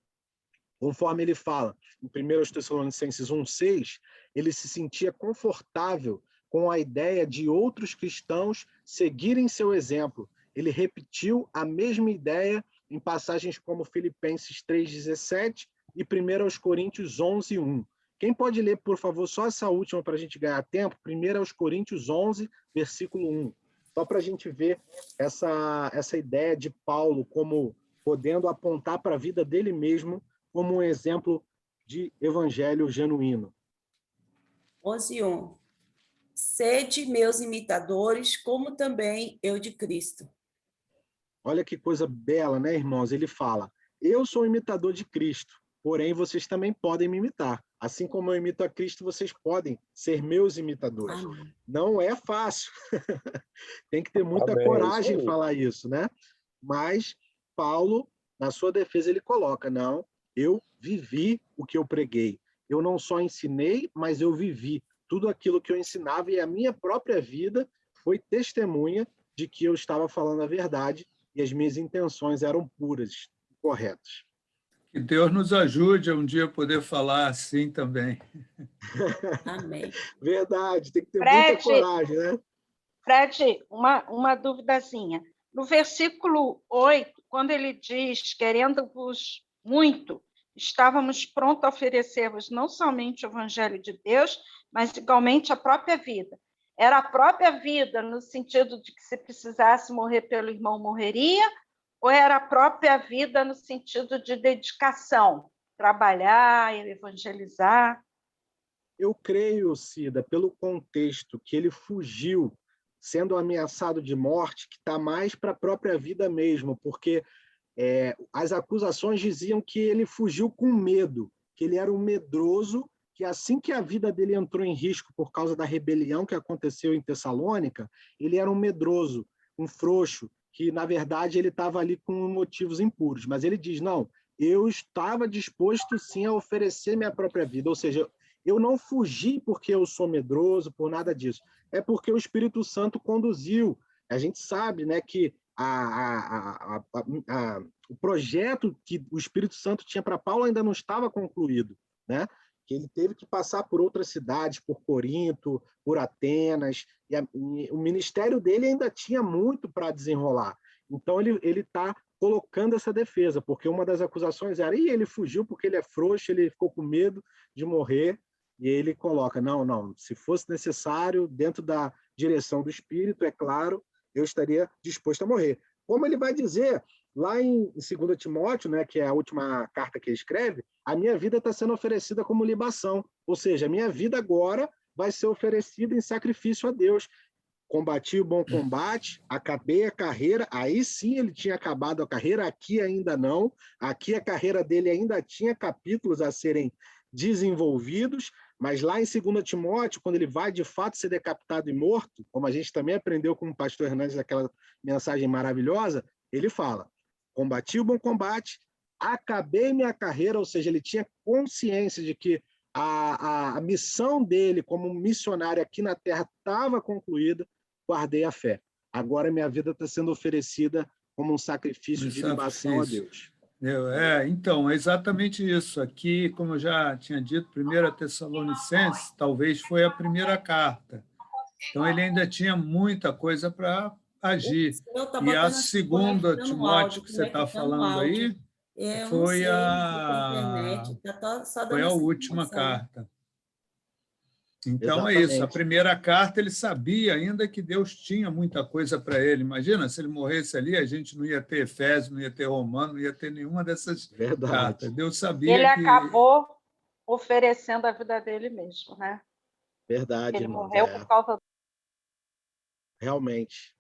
Conforme ele fala em 1 Tessalonicenses 1,6, ele se sentia confortável com a ideia de outros cristãos seguirem seu exemplo. Ele repetiu a mesma ideia em passagens como Filipenses 3,17 e 1 Coríntios 11,1. Quem pode ler, por favor, só essa última para a gente ganhar tempo? 1 Coríntios 11, versículo 1. Só para a gente ver essa ideia de Paulo como podendo apontar para a vida dele mesmo como um exemplo de evangelho genuíno. 11:1. Sede meus imitadores, como também eu de Cristo. Olha que coisa bela, né, irmãos? Ele fala, eu sou imitador de Cristo, porém vocês também podem me imitar. Assim como eu imito a Cristo, vocês podem ser meus imitadores. Amém. Não é fácil. Tem que ter muita coragem em falar isso, né? Mas Paulo, na sua defesa, ele coloca, não, eu vivi o que eu preguei. Eu não só ensinei, mas eu vivi. Tudo aquilo que eu ensinava e a minha própria vida foi testemunha de que eu estava falando a verdade e as minhas intenções eram puras, corretas. Que Deus nos ajude a um dia poder falar assim também. Amém. Verdade, tem que ter Fred, muita coragem, né? Fred, uma duvidazinha. No versículo 8, quando ele diz, querendo-vos muito, estávamos prontos a oferecer-vos não somente o evangelho de Deus, mas igualmente a própria vida. Era a própria vida no sentido de que se precisasse morrer pelo irmão, morreria, ou era a própria vida no sentido de dedicação, trabalhar, evangelizar? Eu creio, Cida, pelo contexto que ele fugiu, sendo ameaçado de morte, que está mais para a própria vida mesmo, porque as acusações diziam que ele fugiu com medo, que ele era um medroso, que assim que a vida dele entrou em risco por causa da rebelião que aconteceu em Tessalônica, ele era um medroso, um frouxo, que, na verdade, ele estava ali com motivos impuros. Mas ele diz, não, eu estava disposto, sim, a oferecer minha própria vida. Ou seja, eu não fugi porque eu sou medroso, por nada disso. É porque o Espírito Santo conduziu. A gente sabe, né, que o projeto que o Espírito Santo tinha para Paulo ainda não estava concluído, né? Que ele teve que passar por outras cidades, por Corinto, por Atenas, e o ministério dele ainda tinha muito para desenrolar. Então, ele está colocando essa defesa, porque uma das acusações era, ele fugiu porque ele é frouxo, ele ficou com medo de morrer, e ele coloca, não, se fosse necessário, dentro da direção do Espírito, é claro, eu estaria disposto a morrer. Como ele vai dizer lá em 2 Timóteo, né, que é a última carta que ele escreve, a minha vida está sendo oferecida como libação, ou seja, a minha vida agora vai ser oferecida em sacrifício a Deus. Combati o bom combate, acabei a carreira, aí sim ele tinha acabado a carreira, aqui ainda não, aqui a carreira dele ainda tinha capítulos a serem desenvolvidos, mas lá em 2 Timóteo, quando ele vai de fato ser decapitado e morto, como a gente também aprendeu com o pastor Hernandes naquela mensagem maravilhosa, ele fala, combati o bom combate, acabei minha carreira, ou seja, ele tinha consciência de que a missão dele como missionário aqui na Terra estava concluída, guardei a fé. Agora minha vida está sendo oferecida como um sacrifício de libação a Deus. Então, é exatamente isso. Aqui, como eu já tinha dito, 1 Tessalonicenses talvez foi a primeira carta. Então, ele ainda tinha muita coisa para agir. E a 2 Timóteo, que você está falando aí, foi a última carta. Então, Exatamente. é isso. A primeira carta, ele sabia ainda que Deus tinha muita coisa para ele. Imagina, se ele morresse ali, a gente não ia ter Efésios, não ia ter Romano, não ia ter nenhuma dessas cartas. Deus sabia ele acabou oferecendo a vida dele mesmo, né? Verdade, ele irmão. Morreu por causa... Realmente.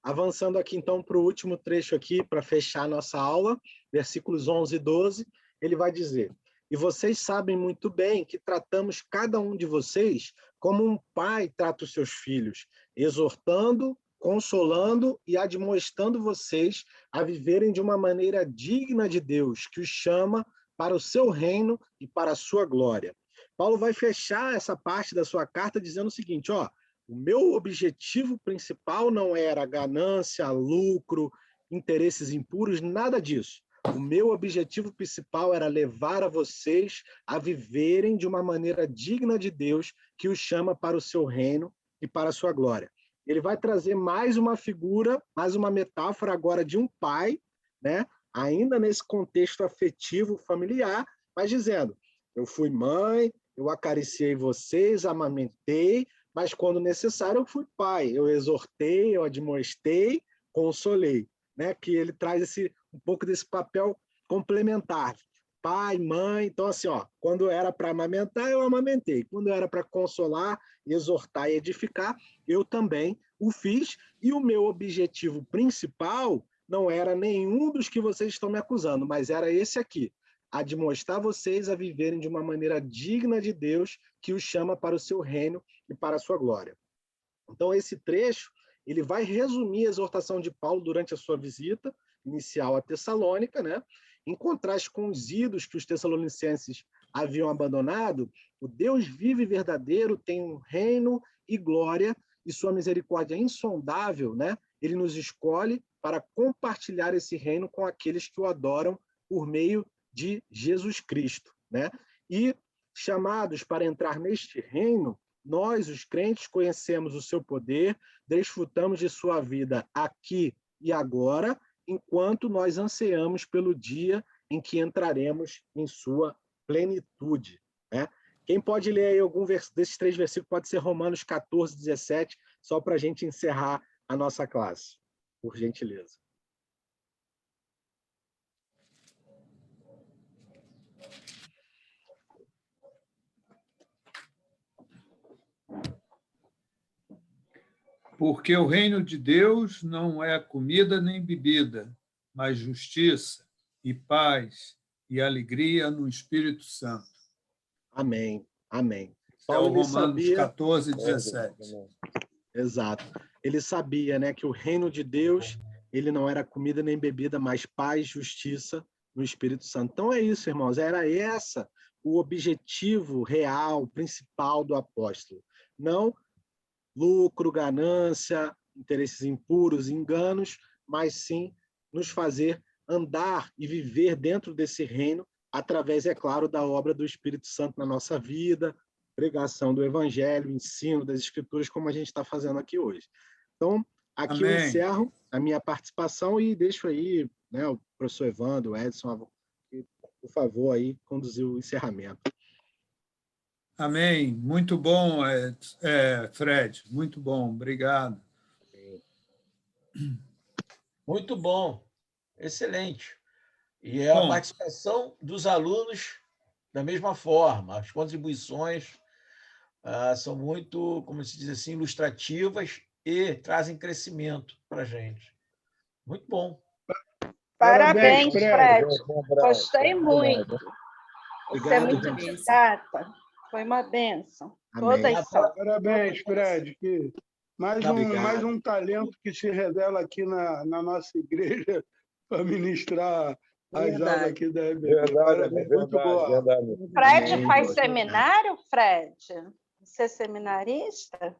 Avançando aqui, então, para o último trecho aqui, para fechar a nossa aula, versículos 11 e 12, ele vai dizer... E vocês sabem muito bem que tratamos cada um de vocês como um pai trata os seus filhos, exortando, consolando e admoestando vocês a viverem de uma maneira digna de Deus, que os chama para o seu reino e para a sua glória. Paulo vai fechar essa parte da sua carta dizendo o seguinte, o meu objetivo principal não era ganância, lucro, interesses impuros, nada disso. O meu objetivo principal era levar a vocês a viverem de uma maneira digna de Deus, que os chama para o seu reino e para a sua glória. Ele vai trazer mais uma figura, mais uma metáfora agora de um pai, né? Ainda nesse contexto afetivo familiar, mas dizendo, eu fui mãe, eu acariciei vocês, amamentei, mas quando necessário eu fui pai, eu exortei, eu admoestei, consolei, né? Que ele traz um pouco desse papel complementar, pai, mãe. Então, assim, quando era para amamentar, eu amamentei, quando era para consolar, exortar e edificar, eu também o fiz, e o meu objetivo principal não era nenhum dos que vocês estão me acusando, mas era esse aqui, admoestar vocês a viverem de uma maneira digna de Deus, que os chama para o seu reino e para a sua glória. Então, esse trecho, ele vai resumir a exortação de Paulo durante a sua visita inicial a Tessalônica, né? Em contraste com os ídolos que os tessalonicenses haviam abandonado, o Deus vivo e verdadeiro tem um reino e glória, e sua misericórdia insondável, né? Ele nos escolhe para compartilhar esse reino com aqueles que o adoram por meio de Jesus Cristo, né? E chamados para entrar neste reino, nós, os crentes, conhecemos o seu poder, desfrutamos de sua vida aqui e agora, enquanto nós ansiamos pelo dia em que entraremos em sua plenitude, né? Quem pode ler aí algum desses 3 versículos, pode ser Romanos 14, 17, só para a gente encerrar a nossa classe, por gentileza. Porque o reino de Deus não é comida nem bebida, mas justiça e paz e alegria no Espírito Santo. Amém, amém. Paulo, Paulo Romanos sabia... 14, 17. Exato. Ele sabia, né, que o reino de Deus, ele não era comida nem bebida, mas paz, justiça no Espírito Santo. Então é isso, irmãos, era essa o objetivo real, principal do apóstolo. Não lucro, ganância, interesses impuros, enganos, mas sim nos fazer andar e viver dentro desse reino através, é claro, da obra do Espírito Santo na nossa vida, pregação do Evangelho, ensino das Escrituras, como a gente está fazendo aqui hoje. Então, aqui eu encerro a minha participação e deixo aí, né, o professor Evandro, o Edson, por favor, aí, conduzir o encerramento. Amém. Muito bom, Fred. Muito bom. Obrigado. Muito bom. Excelente. E a participação dos alunos da mesma forma. As contribuições são muito, como se diz assim, ilustrativas e trazem crescimento para a gente. Muito bom. Parabéns, Fred. Um Gostei muito. Você é muito gente. didata. Foi uma bênção. Todas são. Parabéns, Fred. Mais um talento que se revela aqui na nossa igreja para ministrar as aulas aqui da EBD. Verdade, muito boa. Fred faz seminário, Fred? Você é seminarista?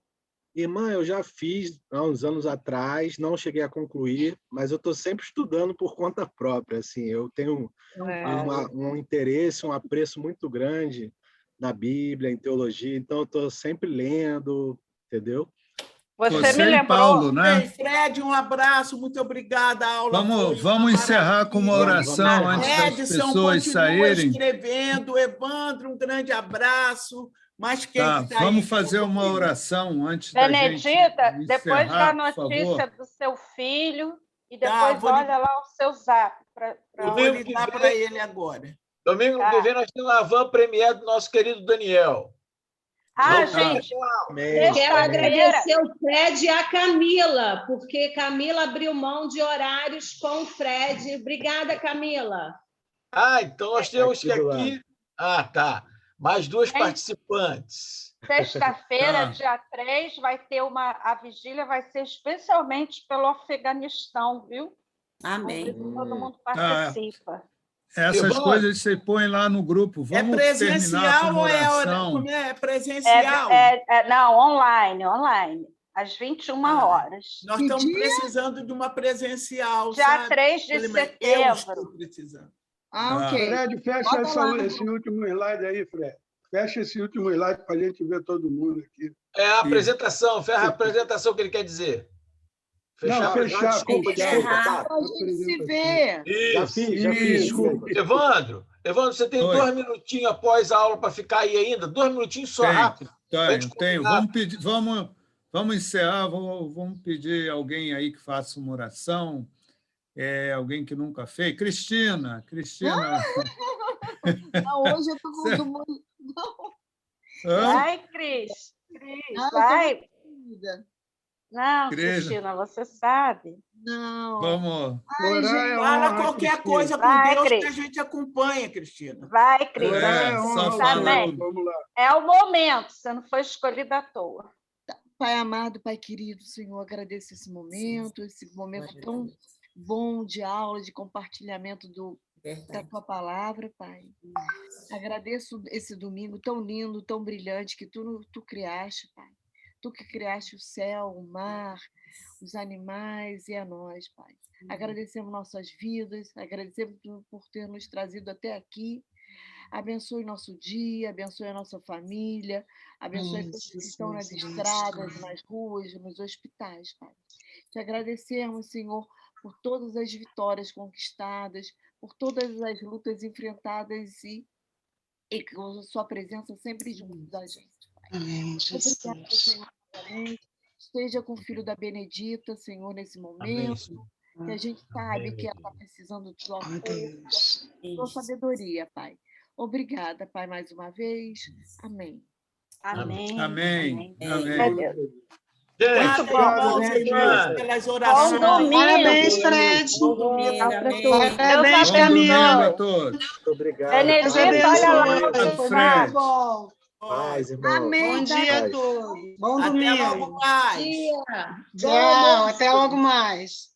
Irmã, eu já fiz há uns anos atrás, não cheguei a concluir, mas eu estou sempre estudando por conta própria. Assim, eu tenho um interesse, um apreço muito grande na Bíblia, em teologia, então eu estou sempre lendo, entendeu? Você me lembrou, Paulo, né? Fred, um abraço, muito obrigada. A aula vamos encerrar com uma oração antes das pessoas saírem. Escrevendo, Evandro, um grande abraço. Mas quem está vamos aí, fazer uma oração antes da gente Benedita, encerrar, depois da notícia do seu filho e depois olha lá o seu zap. Eu vou ligar para ele agora. Domingo que vem nós temos a van premier do nosso querido Daniel. Gente, quero agradecer o Fred e a Camila, porque Camila abriu mão de horários com o Fred. Obrigada, Camila. Então nós temos que aqui... tá. Mais 2 participantes. Sexta-feira, dia 3, vai ter a vigília vai ser especialmente pelo Afeganistão, viu? Amém. Todo mundo participa. Essas coisas você põe lá no grupo. Vamos presencial ou é presencial? Não, online. às 21 horas. Nós estamos precisando de uma presencial, Dia sabe? 3 de Eu setembro. estou precisando. Ok. Fred, fecha esse último slide aí, Fred. Fecha esse último slide para a gente ver todo mundo aqui. É a apresentação, ferra a apresentação que ele quer dizer. Não, fechar. Desculpa, Para a gente se ver. Isso. Já fiz, desculpa. Evandro, você tem 2 minutinhos após a aula para ficar aí ainda? 2 minutinhos só, rápido. Tenho. Vamos encerrar, vamos pedir alguém aí que faça uma oração, alguém que nunca fez. Cristina. Não, hoje eu estou com... Vai, Cris. Vai. Não, Cristina, você sabe. Não. Vamos. Fala qualquer coisa com Deus que a gente acompanha, Cristina. Vai, Cris. Também. Vamos lá. É o momento, você não foi escolhida à toa. Pai amado, Pai querido, Senhor, agradeço esse momento tão bom de aula, de compartilhamento da Tua palavra, Pai. Agradeço esse domingo tão lindo, tão brilhante que Tu criaste, Pai. Tu que criaste o céu, o mar, os animais e a nós, Pai. Agradecemos nossas vidas, agradecemos por ter nos trazido até aqui. Abençoe nosso dia, abençoe a nossa família, abençoe todos que estão nas estradas, nas ruas, nos hospitais, Pai. Te agradecemos, Senhor, por todas as vitórias conquistadas, por todas as lutas enfrentadas e com a sua presença sempre junto da gente, Pai. Amém, Jesus. Obrigada, Senhor. Esteja com o filho da Benedita, Senhor, nesse momento, que a gente sabe que ela está precisando de tua força, tua sabedoria, Pai. Obrigada, Pai, mais uma vez. Amém. Amém. Amém. Muito bom, pelas orações. Bom domingo. Parabéns, Fred. Bom domingo, amém. Parabéns, Camila. Muito obrigado. Benedito, olha lá. Fred. Bom. Paz, irmão. Amém. Bom dia a todos. Bom Até domingo. logo mais. Tchau, até logo mais.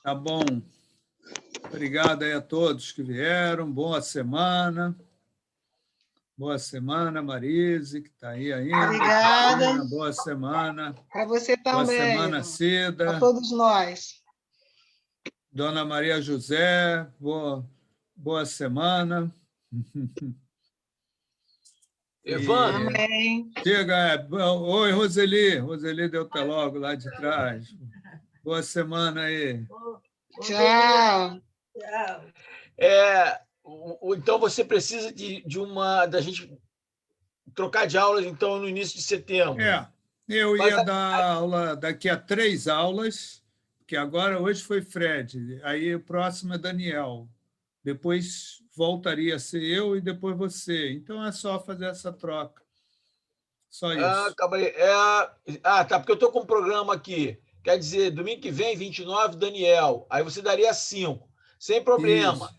Tá bom. Obrigado aí a todos que vieram. Boa semana. Boa semana, Marise, que está aí ainda. Obrigada. Boa semana. Para você também. Boa semana, Cida. Para todos nós. Dona Maria José, boa semana. Evandro. Amém. Chega. Oi, Roseli. Roseli deu até logo lá de trás. Boa semana aí. Tchau. Então você precisa da gente trocar de aulas então no início de setembro. Eu ia dar aula daqui a 3 aulas, porque hoje foi Fred, aí o próximo é Daniel. Depois voltaria a ser eu e depois você. Então é só fazer essa troca. Só isso. Calma aí. Tá, porque eu estou com um programa aqui. Quer dizer, domingo que vem, 29, Daniel. Aí você daria 5, sem problema. Isso.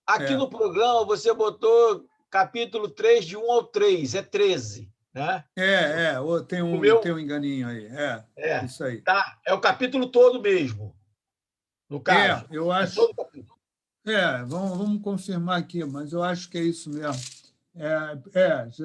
Aqui no programa você botou capítulo 3, de 1 ao 3, é 13, né? Tem um enganinho aí. Isso aí. Tá, é o capítulo todo mesmo, no caso. Eu acho... vamos confirmar aqui, mas eu acho que é isso mesmo.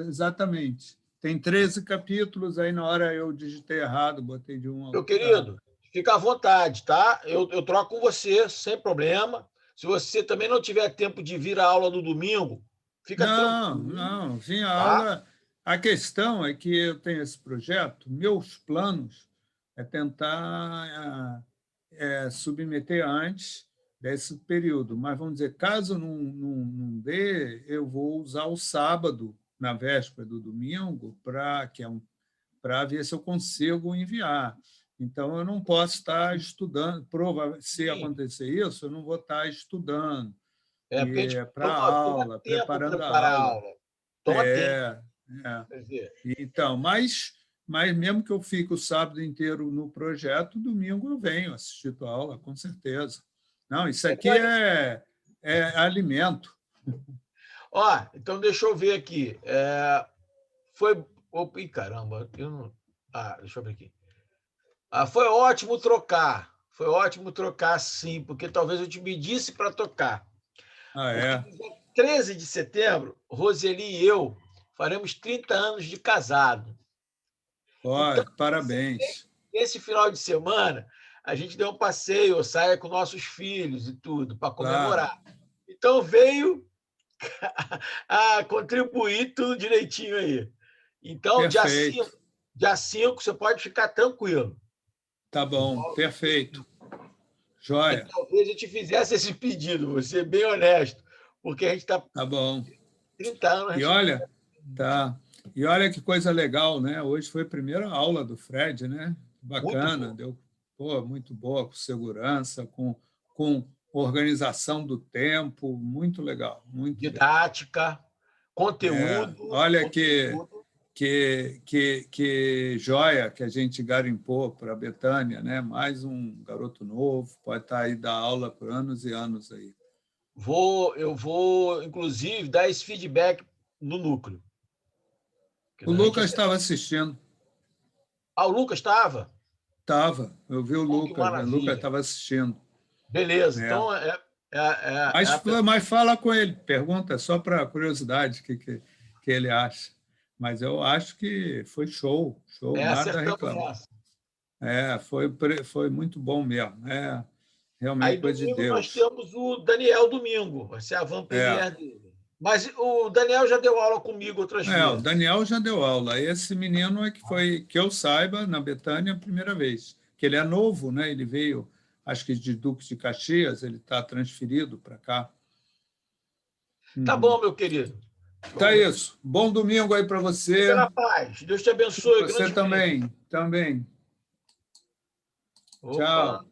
Exatamente. Tem 13 capítulos, aí na hora eu digitei errado, botei de 1 ao... Meu querido, fica à vontade, tá? Eu troco com você, sem problema. Se você também não tiver tempo de vir à aula no domingo, fica tranquilo. Não, vim à aula. A questão é que eu tenho esse projeto, meus planos é tentar submeter antes desse período, mas vamos dizer, caso não dê, eu vou usar o sábado, na véspera do domingo, para ver se eu consigo enviar. Então, eu não posso estar estudando. Se acontecer isso, eu não vou estar estudando para a aula, preparando a aula. Toma tempo. Então, mas mesmo que eu fique o sábado inteiro no projeto, domingo eu venho assistir a aula, com certeza. Não, isso aqui é alimento. Então deixa eu ver aqui. Caramba, eu não... deixa eu ver aqui. Foi ótimo trocar. Foi ótimo trocar, sim, porque talvez eu te pedisse para tocar. Porque, 13 de setembro, Roseli e eu faremos 30 anos de casado. Olha, Então, parabéns. esse final de semana, a gente deu um passeio, saia com nossos filhos e tudo, para comemorar. Então, veio a contribuir tudo direitinho aí. Então, Perfeito. dia 5, você pode ficar tranquilo. Tá bom, perfeito. Joia. Talvez eu te fizesse esse pedido, vou ser bem honesto, porque a gente está... Tá bom. 30 anos... E olha, tá. E olha que coisa legal, né? Hoje foi a primeira aula do Fred, né? Bacana, deu, muito boa, com segurança, com organização do tempo, muito legal. Muito didática, legal. conteúdo. Olha que joia que a gente garimpou para a Betânia, né? Mais um garoto novo, pode estar aí dar aula por anos e anos aí. Eu vou, inclusive, dar esse feedback no núcleo. O Lucas estava assistindo. Ah, o Lucas estava? Estava. Eu vi o Lucas. O Lucas estava assistindo. Beleza. Então, mas fala com ele. Pergunta só para curiosidade o que ele acha. Mas eu acho que foi show. Nada a reclamar. Foi muito bom mesmo. Realmente aí, coisa de Deus. Nós temos o Daniel domingo. Vai ser a van premier dele. Mas o Daniel já deu aula comigo outras vezes. O Daniel já deu aula. Esse menino é que eu saiba, na Betânia, a primeira vez. Que ele é novo, né? Ele veio, acho que de Duque de Caxias, ele está transferido para cá. Tá bom, meu querido. Tá isso. Bom domingo aí para você. Fica na paz. Deus te abençoe. Você também. Opa. Tchau.